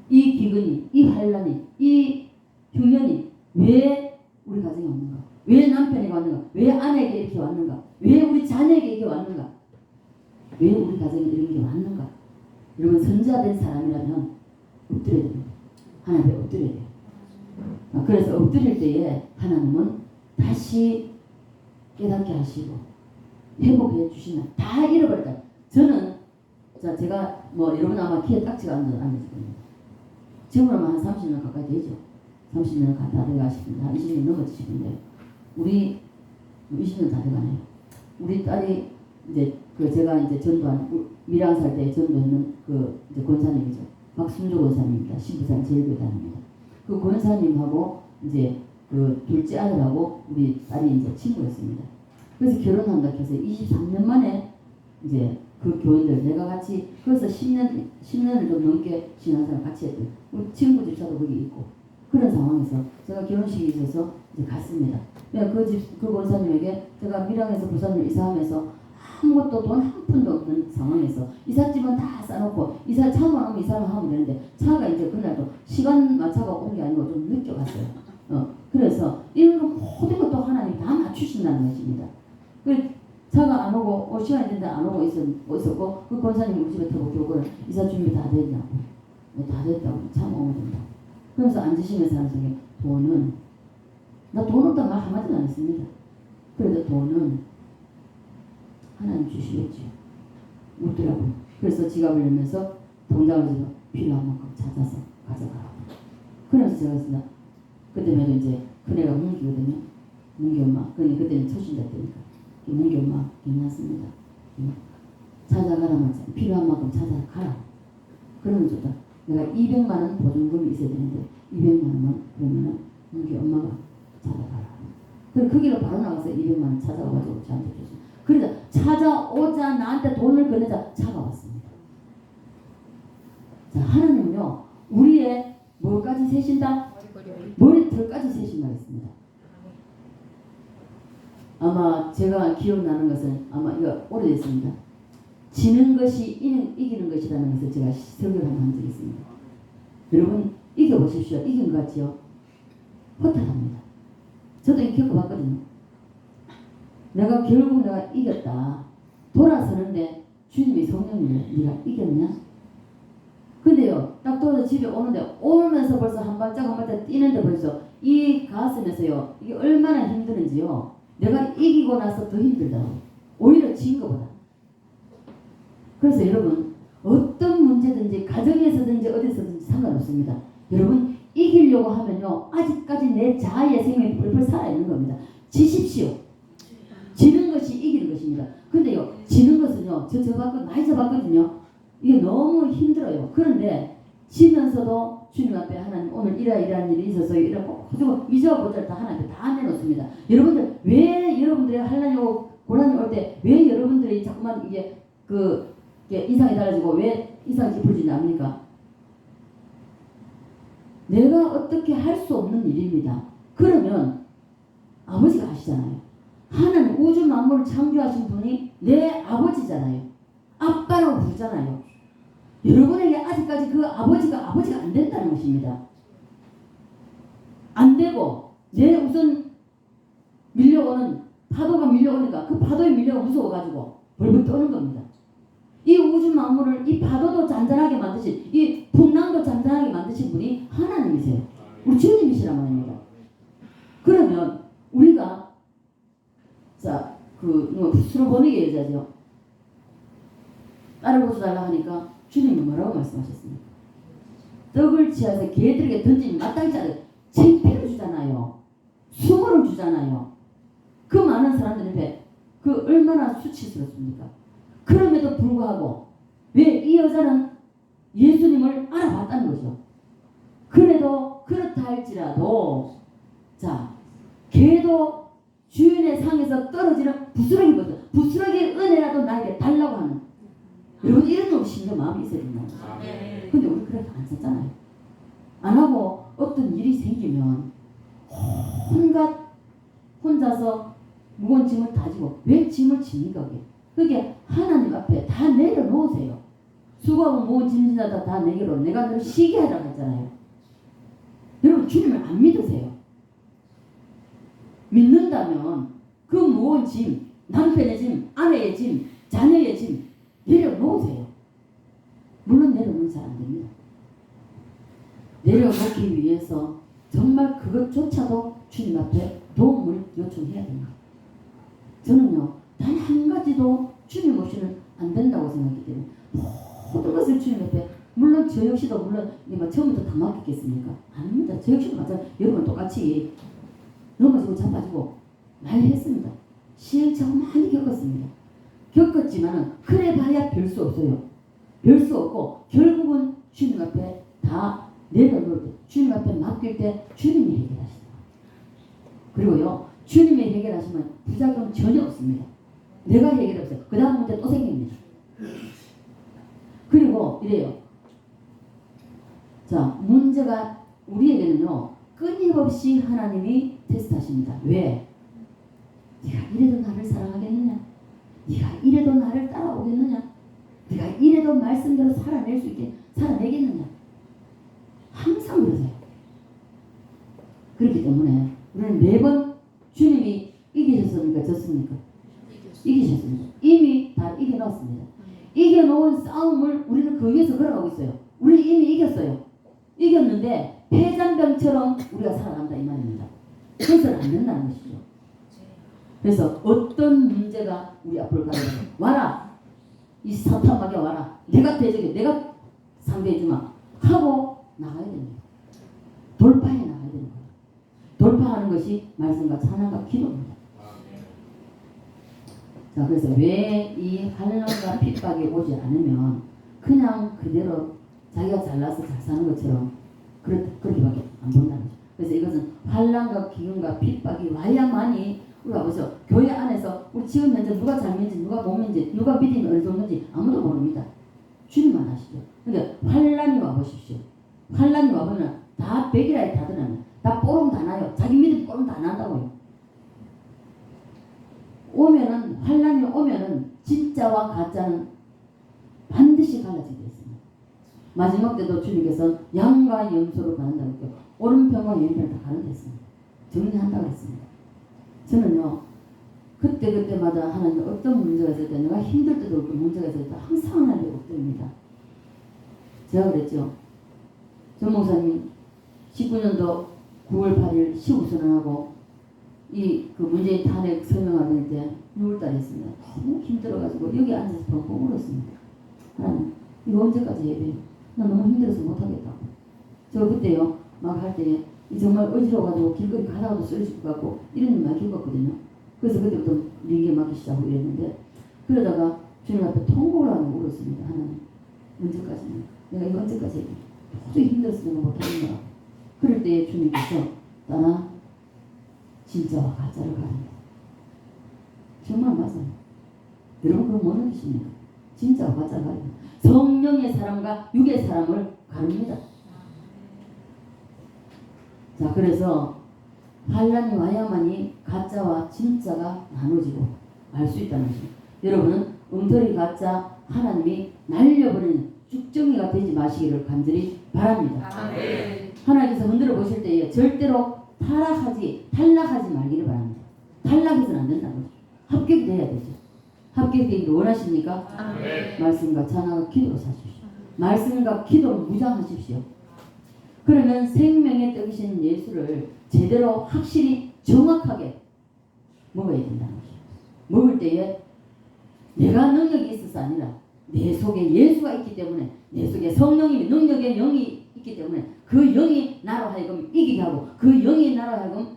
이 기근이, 이 환란이, 이 흉년이 왜 우리 가정에 왔는가? 왜 남편에게 왔는가? 왜 아내에게 이렇게 왔는가? 왜 우리 자녀에게 이렇게 왔는가? 왜 우리 가정에 이런 게 왔는가? 여러분 선지자 된 사람이라면 엎드려야 됩니다. 하나님 앞에 엎드려야 돼요. 그래서 엎드릴 때에 하나님은 다시 깨닫게 하시고 회복해 주시면 다 잃어버렸다. 저는 자 제가 뭐 여러분 아마 키에 딱지가 안 되실 겁니다. 지금으로만 한 30년 가까이 되죠. 30년 다 돼가시는데 한 20년 넘어지시는데 우리 20년 다 돼가네요. 우리 딸이 이제 그 제가 이제 전도한 밀양 살 때 전도했는 그 이제 권사님이죠. 박순조 권사님입니다. 신부산 제일교회 다닙니다. 그 권사님하고 이제 그 둘째 아들하고 우리 딸이 이제 친구였습니다. 그래서 결혼한다 해서 23년 만에 이제 그 교인들 내가 같이 그래서 10년을 좀 넘게 신앙생활 같이 했던 우리 친구 집사도 거기 있고 그런 상황에서 제가 결혼식이 있어서 이제 갔습니다. 그 권사님에게 제가 밀양에서 부산으로 이사하면서 아무것도 돈 한 푼도 없는 상황에서 이삿짐은 다 싸놓고 이사 차만 오면 이사를 하면 되는데 차가 이제 그날도 시간 맞춰가 온 게 아니고 좀 늦게 갔어요. 그래서 이런 거 모든 것도 하나님 다 맞추신다는 것입니다. 그 차가 안 오고 시간이 됐는데 안 오고 있었고 그 권사님 우리 집에 타고 교구를 이사 준비 다 됐냐고 다 됐다고 차 오면 된다. 그래서 앉으시면서 하는 중에 돈은 나 돈 없다 말 한마디도 안 했습니다. 그래도 돈은 하나님 주시겠죠. 웃더라고요. 그래서 지갑을 열면서 통장을 집어 필요한 만큼 찾아서 가져가라고. 그래서 제가 했습니다. 그때마다 이제 큰애가 문기거든요. 문기 엄마. 그때는 초신자 때니까. 문기 엄마 괜찮습니다. 찾아가라면 필요한 만큼 찾아가라. 그러면 좋다. 내가 200만 원 보증금이 있어야 되는데 200만 원만 그러면은 문기 엄마가 찾아가라. 그래서 그 길로 바로 나가서 200만 원 찾아와가지고 저한테 줬습니다. 그래서 찾아오자 나한테 돈을 건네자 차가 왔습니다. 자, 하나님은요 우리의 뭘까지 세신다? 머리털까지 세신다 했습니다. 아마 제가 기억나는 것은 아마 이거 오래됐습니다. 지는 것이 이기는 것이라는 것을 제가 설교를 한 적이 있습니다. 여러분 이겨보십시오. 이긴 것 같지요? 허탈합니다. 저도 이거 겪어봤거든요. 내가 결국 내가 이겼다. 돌아서는데 주님이 성령님을 네가 이겼냐? 근데요 딱 돌아서 집에 오는데 오면서 벌써 한 발짝 뛰는데 벌써 이 가슴에서요 이게 얼마나 힘드는지요. 내가 이기고 나서 더 힘들다고. 오히려 진 것보다. 그래서 여러분 어떤 문제든지 가정에서든지 어디서든지 상관없습니다. 여러분 이기려고 하면요 아직까지 내 자아의 생명이 펄펄 살아있는 겁니다. 지십시오. 지는 것이 이기는 것입니다. 근데요 지는 것은요 많이 져봤거든요. 이게 너무 힘들어요. 그런데 지면서도 주님 앞에 하나님 오늘 이러한 일이 있어서 이러고 가지고 잊어보자 다 하나님께 다 내놓습니다. 여러분들 왜 여러분들이 하려고 고난이 올 때 왜 여러분들이 자꾸만 이게 이상이 달라지고 왜 이상이 짚어지지 않습니까? 내가 어떻게 할 수 없는 일입니다. 그러면 아버지가 아시잖아요. 하나님 우주 만물을 창조하신 분이 내 아버지잖아요. 아빠라고 부르잖아요. 여러분에게 아직까지 그 아버지가 안 된다는 것입니다. 안 되고 내 우선 밀려오는 파도가 밀려오니까 그 파도에 밀려가 무서워가지고 벌벌 떠는 겁니다. 이 우주 만물을 이 파도도 잔잔하게 만드신 이 풍랑도 잔잔하게 만드신 분이 하나님이세요. 우리 주님이시란 말입니다. 그러면 우리가 자, 수로 보내게 여자죠. 딸을 고쳐달라 하니까 주님이 뭐라고 말씀하셨습니까? 떡을 취해서 개들에게 던진 마땅히자를 창피를 주잖아요. 수모를 주잖아요. 그 많은 사람들한테 그 얼마나 수치스럽습니까? 그럼에도 불구하고 왜 이 여자는 예수님을 알아봤다는 거죠. 그래도 그렇다 할지라도 자 개도 주인의 상에서 떨어지는 부스러기거든. 부스러기의 은혜라도 나에게 달라고 하는. 여러분 이런 놈 심령 마음이 있어야 된다. 근데 우리 그렇게 안 썼잖아요. 안 하고 어떤 일이 생기면 온갖 혼자서 무거운 짐을 다 지고 왜 짐을 집니까? 그게 하나님 앞에 다 내려놓으세요. 수고하고 무거운 짐진다 다 내게로 내가 너를 쉬게 하라고 했잖아요. 여러분 주님을 안 믿으세요. 믿는다면 그 무거운 짐, 남편의 짐, 아내의 짐, 자녀의 짐 내려놓으세요. 물론 내려놓으면 잘 안 됩니다. 내려놓기 위해서 정말 그것조차도 주님 앞에 도움을 요청해야 됩니다. 저는요 단 한 가지 것까지도 주님 없이는 안 된다고 생각하기 때문에 모든 것을 주님 앞에, 물론 저 역시도 물론 뭐 처음부터 다 맡겼겠습니까? 아닙니다. 저 역시도 마찬가지. 여러분 똑같이 넘어지고 자빠지고 많이 했습니다. 시행착오 많이 겪었습니다. 겪었지만은 그래 봐야 별 수 없어요. 별 수 없고 결국은 주님 앞에 다 내려놓을 때, 주님 앞에 맡길 때 주님이 해결하시다. 그리고요, 주님이 해결하시면 부작용 전혀 없습니다. 내가 해결 없어요. 그 다음 문제 또 생깁니다. 그리고 이래요. 자, 문제가 우리에게는요, 끊임없이 하나님이 테스트하십니다. 왜? 네가 이래도 나를 사랑하겠느냐? 네가 이래도 나를 따라오겠느냐? 네가 이래도 말씀대로 살아내겠느냐? 항상 그러세요. 그렇기 때문에 우리는 매번 주님이 이기셨습니까? 졌습니까? 이기셨습니다. 이미 다 이겨놓았습니다. 이겨놓은 싸움을 우리는 그 위에서 걸어가고 있어요. 우리 이미 이겼어요. 이겼는데 폐잔병처럼 우리가 살아간다 이 말입니다. 그래서는 안 된다는 것이죠. 그래서 어떤 문제가 우리 앞으로 가면 와라, 이 사탄마귀 와라, 내가 대적해, 내가 상대해주마 하고 나가야 됩니다. 돌파해 나가야 되는 거예요. 돌파하는 것이 말씀과 찬양과 기도입니다. 자, 그래서 왜 이 환난과 핍박이 오지 않으면 그냥 그대로 자기가 잘나서 잘 사는 것처럼 그렇게밖에 안 본다는 거죠. 그래서 이것은 환난과 기근과 핍박이 와야만이, 우리가 보죠. 교회 안에서 우리 지금 현재 누가 잘민지 누가 못민지 누가 믿음이 어느 정도인지 아무도 모릅니다. 주님만 아시죠. 근데 환난이 와보십시오. 환난이 와보면 다 백이라에 다 드러나면 다 뽀록 다 나요. 자기 믿음 뽀록 다 난다고요. 오면은, 환난이 오면은 진짜와 가짜는 반드시 갈라지게 되어 있습니다. 마지막 때도 주님께서 양과 염소로 가른다고 했고 오른편과 왼편을 다 가른댔습니다. 정리한다고 했습니다. 저는요, 그때마다 하나님 어떤 문제가 있을 때, 내가 힘들 때도 그렇고 문제가 있을 때 항상 하나님께 엎드립니다. 제가 그랬죠. 전 목사님 19년도 9월 8일 시국선언하고 그 문재인 탄핵 서명하는 때 6월달에 했습니다. 너무 힘들어가지고 여기 앉아서 펑펑 울었습니다. 하나님, 이거 언제까지 해야 돼요? 나 너무 힘들어서 못하겠다고. 저 그때요, 막 할 때 정말 어지러워가지고 길거리 가다가도 쓰러질 것 같고 이런 일 많이 겪었거든요. 그래서 그때부터 링게 맞기 시작하고 이랬는데, 그러다가 주님 앞에 통곡을 하고 울었습니다. 하나님, 언제까지는? 내가 이거 언제까지 해야 돼? 도저히 힘들어서 내가 못하겠노라. 그럴 때 주님께서 나나 진짜와 가짜를 가른다. 정말 맞아요. 여러분 그거 못 느끼십니까? 진짜와 가짜를 가른다. 성령의 사람과 육의 사람을 가릅니다. 자, 그래서 환난이 와야만이 가짜와 진짜가 나눠지고 알 수 있다는 것입니다. 여러분은 엉터리 가짜 하나님이 날려버리는 쭉정이가 되지 마시기를 간절히 바랍니다. 아멘. 하나님께서 흔들어 보실 때에 절대로 탈락하지 말기를 바랍니다. 탈락해서는 안 된다는 거죠. 합격이 돼야 되죠. 합격되기를 원하십니까? 아멘. 말씀과 찬양과 기도로 사십시오. 말씀과 기도로 무장하십시오. 그러면 생명의 떡이신 예수를 제대로 확실히 정확하게 먹어야 된다는 거죠. 먹을 때에 내가 능력이 있어서 아니라 내 속에 예수가 있기 때문에, 내 속에 성령님이 능력의 영이 있기 때문에 그 영이 나로 하여금 이기게 하고 그 영이 나로 하여금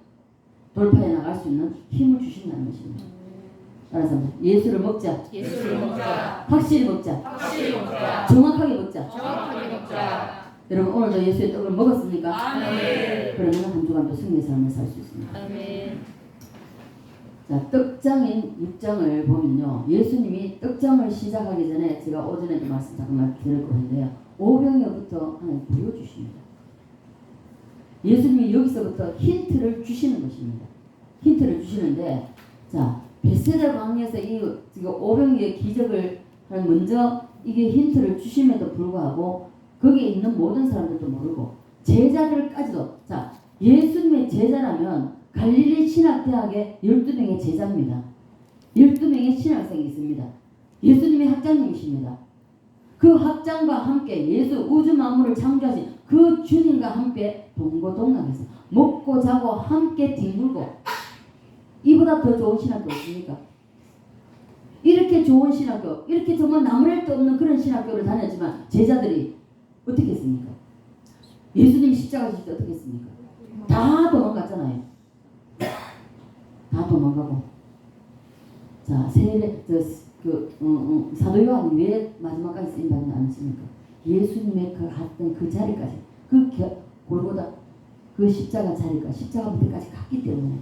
돌파해 나갈 수 있는 힘을 주신다는 것입니다. 따라서 예수를 먹자. 확실히 먹자. 정확하게 먹자. 여러분 오늘도 예수의 떡을 먹었습니까? 아멘. 그러면 한 주간도 승리의 삶을 살 수 있습니다. 아멘. 자, 떡장인 6장을 보면요, 예수님이 떡장을 시작하기 전에 제가 오전에도 말씀 잠깐만 드릴 건데요, 오병이어부터 하나님 보여주십니다. 예수님이 여기서부터 힌트를 주시는 것입니다. 힌트를 주시는데, 자, 베세다 광야에서 이 오병이의 기적을 먼저 이게 힌트를 주심에도 불구하고 거기에 있는 모든 사람들도 모르고 제자들까지도, 자, 예수님의 제자라면 갈릴리 신학대학의 12명의 제자입니다. 12명의 신학생이 있습니다. 예수님의 학장님이십니다. 그 학장과 함께 예수 우주 만물을 창조하신 그 주님과 함께 동고동락해서 먹고 자고 함께 뒹굴고, 이보다 더 좋은 신학도 없습니까? 이렇게 좋은 신학교, 이렇게 정말 나무랄 데 없는 그런 신학교를 다녔지만 제자들이 어떻게 했습니까? 예수님이 십자가 지실 때 어떻게 했습니까? 다 도망갔잖아요. 다 도망가고. 자, 사도 요한이 왜 마지막까지 쓰임받지 않습니까? 예수님의 그 갔던 그 자리까지, 골고다 그 십자가 자리까지, 십자가 밑에까지 갔기 때문에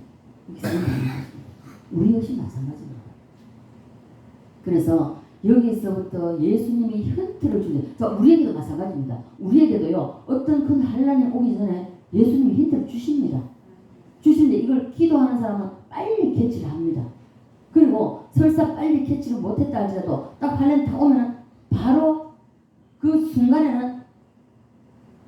이렇게 쓰임받는 것입니다. 우리 역시 마찬가지입니다. 그래서 여기서부터 예수님이 힌트를 주는, 우리에게도 마찬가지입니다. 우리에게도요, 어떤 큰 환란이 오기 전에 예수님이 힌트를 주십니다. 주시는데 이걸 기도하는 사람은 빨리 캐치를 합니다. 그리고 설사 빨리 캐치를 못했다 할지라도 딱 환란이 딱 오면은 바로 그 순간에는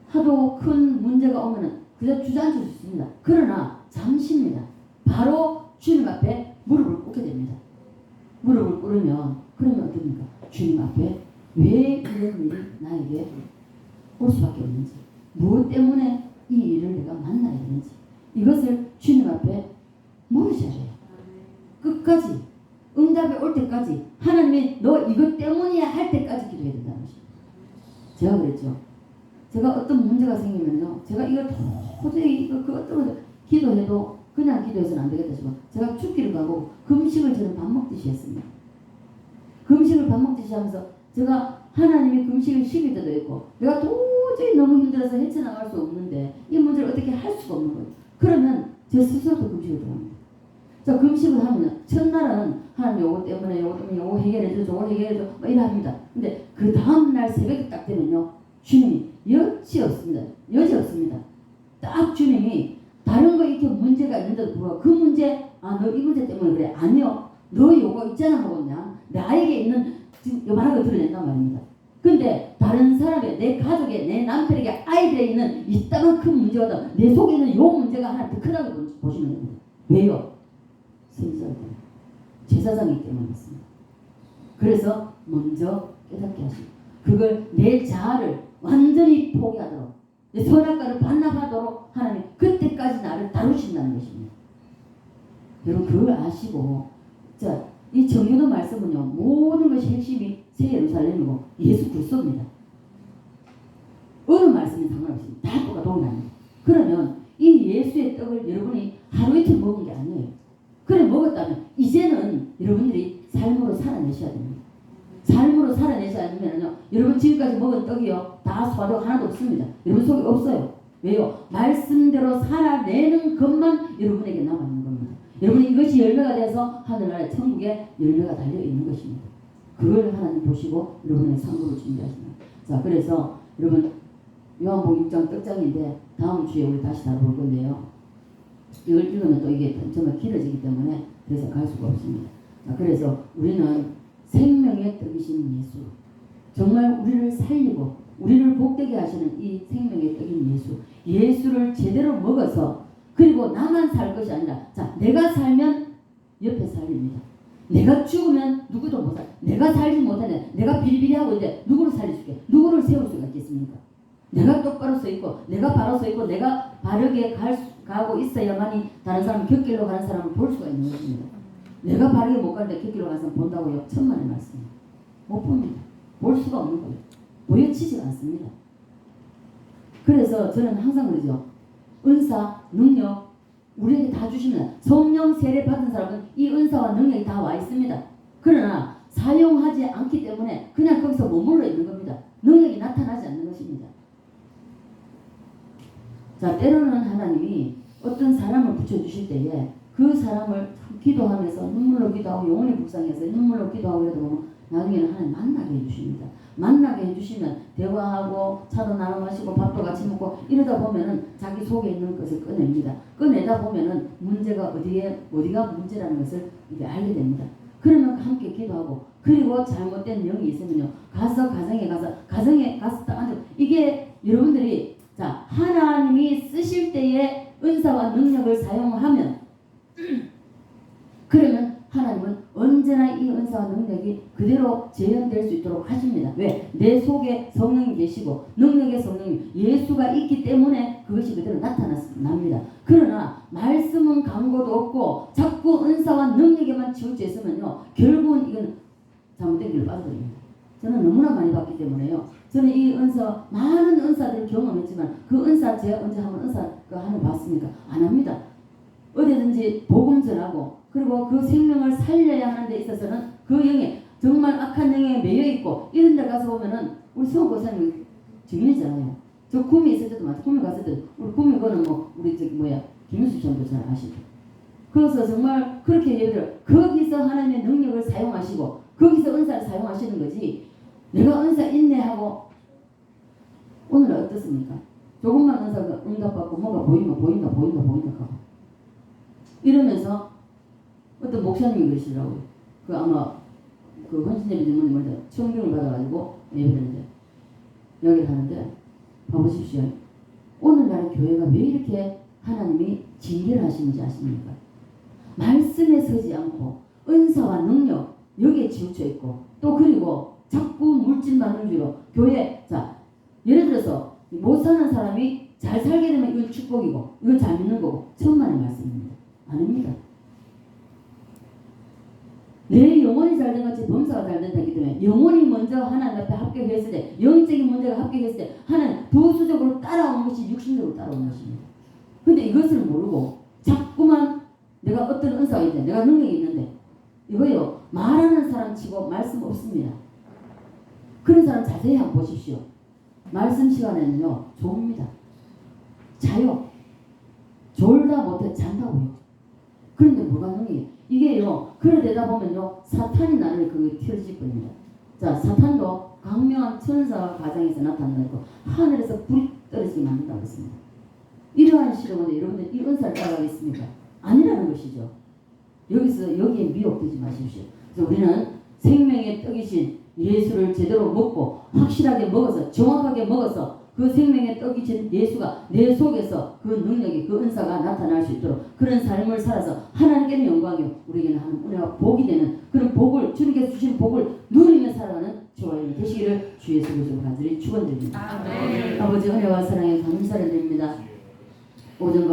하도 큰 문제가 오면은 그저 주저앉을 수 있습니다. 그러나 잠시입니다. 바로 주님 앞에 무릎을 꿇게 됩니다. 무릎을 꿇으면 그러면 어떻습니까? 주님 앞에 왜 이런 일이 나에게 올 수밖에 없는지, 무엇 때문에 이 일을 내가 만나야 되는지 이것을 주님 앞에 물으셔야 돼요. 끝까지 응답이 올 때까지, 하나님이 너 이것 때문이야 할 때까지 기도해야 된다는 것입니다. 제가 그랬죠. 제가 어떤 문제가 생기면요, 제가 이걸 도저히 그 어떤 기도해도 그냥 기도해서는 안 되겠다 싶어 제가 죽기를 가고 금식을 저는 밥 먹듯이 했습니다. 금식을 밥 먹듯이 하면서 제가 하나님이 금식을 시킬 때도 있고 내가 도저히 너무 힘들어서 헤쳐나갈 수 없는데 이 문제를 어떻게 할 수가 없는 거예요. 그러면 제 스스로도 금식을 들어갑니다. 자, 금식을 하면 첫날은 하나님 요거 때문에 요거 해결해줘, 저거 해결해줘 막 이래 합니다. 근데 그 다음날 새벽에 딱 되면요, 주님이 여지 없습니다. 딱 주님이 다른 거 이렇게 문제가 있는데도 불구하고 그 문제, 너 이 문제 때문에 그래. 아니요, 너 요거 있잖아 하고 그냥 나에게 있는 지금 요만한 거 드러낸단 말입니다. 근데 다른 사람의, 내 가족에, 내 남편에게, 아이들에 있는 이따만 큰 문제가 내 속에 있는 요 문제가 하나 더 크다고 보시면 됩니다. 왜요? 선지자이기 때문에, 제사장이기 때문에 그렇습니다. 그래서 먼저 깨닫게 하시고 그걸 내 자아를 완전히 포기하도록, 내 선악과를 반납하도록 하나님 그때까지 나를 다루신다는 것입니다. 여러분 그걸 아시고, 자, 이 정유의 말씀은요, 모든 것이 핵심이 새 예루살렘이고 예수 그리스도입니다. 어느 말씀이 상관없습니다. 다 동일합니다. 그러면 이 예수의 떡을 여러분이 하루 이틀 먹은 게 아니에요. 그래 먹었다면 이제는 여러분들이 삶으로 살아내셔야 됩니다. 삶으로 살아내지 않으면요, 여러분 지금까지 먹은 떡이요 다 소화되고 하나도 없습니다. 여러분 속에 없어요. 왜요? 말씀대로 살아내는 것만 여러분에게 남아있는 겁니다. 여러분 이것이 열매가 돼서 하늘나라의 천국에 열매가 달려있는 것입니다. 그걸 하나님 보시고 여러분의 상급을 준비하십니다. 자, 그래서 여러분 요한복음 6장 떡장인데 다음 주에 우리 다시 다뤄볼 건데요, 이걸 읽으면 또 이게 정말 길어지기 때문에 그래서 갈 수가 없습니다. 자, 그래서 우리는 생명의 떡이신 예수, 정말 우리를 살리고 우리를 복되게 하시는 이 생명의 떡인 예수, 예수를 제대로 먹어서, 그리고 나만 살 것이 아니라, 자, 내가 살면 옆에 살립니다. 내가 죽으면 누구도 못 살. 내가 살지 못하네. 내가 비리비리하고 있는데 누구를 살려줄게? 누구를 세울 수가 있겠습니까? 내가 똑바로 서 있고, 내가 바로 서 있고, 내가 바르게 가고 있어야만이 다른 사람, 곁길로 가는 사람을 볼 수가 있는 것입니다. 내가 바르게 못 가는데 곁길로 가는 사람 본다고요? 천만의 말씀입니다. 못 봅니다. 볼 수가 없는 거예요. 보여지지 않습니다. 그래서 저는 항상 그러죠. 은사, 능력 우리에게 다 주시면, 성령 세례 받은 사람은 이 은사와 능력이 다 와 있습니다. 그러나 사용하지 않기 때문에 그냥 거기서 머물러 있는 겁니다. 능력이 나타나지 않는 것입니다. 자, 때로는 하나님이 어떤 사람을 붙여주실 때에 그 사람을 기도하면서 눈물로 기도하고 영혼이 불쌍해서 눈물로 기도하고 이러다 보면 나중에는 하나님 만나게 해주십니다. 만나게 해주시면 대화하고 차도 나눠 마시고 밥도 같이 먹고 이러다 보면은 자기 속에 있는 것을 꺼냅니다. 꺼내다 보면은 문제가 어디가 문제라는 것을 이제 알게 됩니다. 그러면 함께 기도하고, 그리고 잘못된 영이 있으면요, 가정에 가서 딱 앉아. 이게 여러분들이, 자, 하나님이 쓰실 때에 은사와 능력을 사용하면 그러면 하나님은 언제나 이 은사와 능력이 그대로 재현될 수 있도록 하십니다. 왜? 내 속에 성령이 계시고 능력의 성령이 예수가 있기 때문에 그것이 그대로 나타납니다. 그러나 말씀은 강고도 없고 자꾸 은사와 능력에만 치우쳐 있으면요, 결국은 이건 잘못된 길을 빠져버립니다. 저는 너무나 많이 봤기 때문에요. 저는 이 은사, 많은 은사들을 경험했지만 그 은사 제가 언제 한번 은사 하는 봤습니까? 안 합니다. 어디든지 복음 전하고 그리고 그 생명을 살려야 하는 데 있어서는 그 영에 정말 악한 영에 매여 있고 이런 데 가서 보면은 우리 수호고사님 증인이잖아요. 저 구미 있을 때도 많죠. 구미 갔을 때도 우리 구미 거는 뭐 우리 저기 뭐야 김윤수 씨도 잘 아시죠. 그래서 정말 그렇게 얘들 거기서 하나님의 능력을 사용하시고 거기서 은사를 사용하시는 거지. 내가 은사 인내하고 오늘 어떻습니까? 조금만 은사가 응답받고 뭐가 보인다 하고 이러면서 어떤 목사님이 그러시더라고요. 그 아마 그 헌신예배 전문님을 청빙을 받아가지고 예배를 이제 여기를 하는데 봐보십시오. 오늘날 교회가 왜 이렇게 하나님이 징계를 하시는지 아십니까? 말씀에 서지 않고 은사와 능력 여기에 치우쳐 있고 또 그리고 자꾸 물질만 위주로 교회 자 예를 들어서 못 사는 사람이 잘 살게 되면 이건 축복이고 이건 잘 믿는 거고 천만의 말씀입니다. 아닙니다. 내 영혼이 잘된 것이 범사가 잘 된다기 때문에 영혼이 먼저 하나님 앞에 합격했을 때 영적인 문제가 합격했을 때 하나님 부수적으로 따라오는 것이 육신적으로 따라오는 것입니다. 근데 이것을 모르고 자꾸만 내가 어떤 은사가 있는데 내가 능력이 있는데 이거요 말하는 사람 치고 말씀 없습니다. 그런 사람 자세히 한번 보십시오. 말씀 시간에는요 좋습니다. 자요. 졸다 못해 잔다고요. 그런데 뭐가 능력이에요? 이게요 그러되다 보면요 사탄이 나를 그 튀어질 겁니다. 자 사탄도 강명한 천사 가장에서 나타나고 하늘에서 불이 떨어지게 만든다고 했습니다. 이러한 실험은 여러분들 이 은사를 따라가겠습니까? 아니라는 것이죠. 여기에 미혹되지 마십시오. 그래서 우리는 생명의 떡이신 예수를 제대로 먹고 확실하게 먹어서 정확하게 먹어서 그 생명의 떡이신 예수가 내 속에서 그 능력이 그 은사가 나타날 수 있도록 그런 삶을 살아서 하나님께는 영광이요 우리에게는 하는 은혜와 복이 되는 그런 복을 주님께서 주신 복을 누리며 살아가는 저와 여러분 되시기를 주 예수 그리스도로 간절히 축원드립니다. 아버지 은혜와 사랑에 감사를 드립니다. 오전과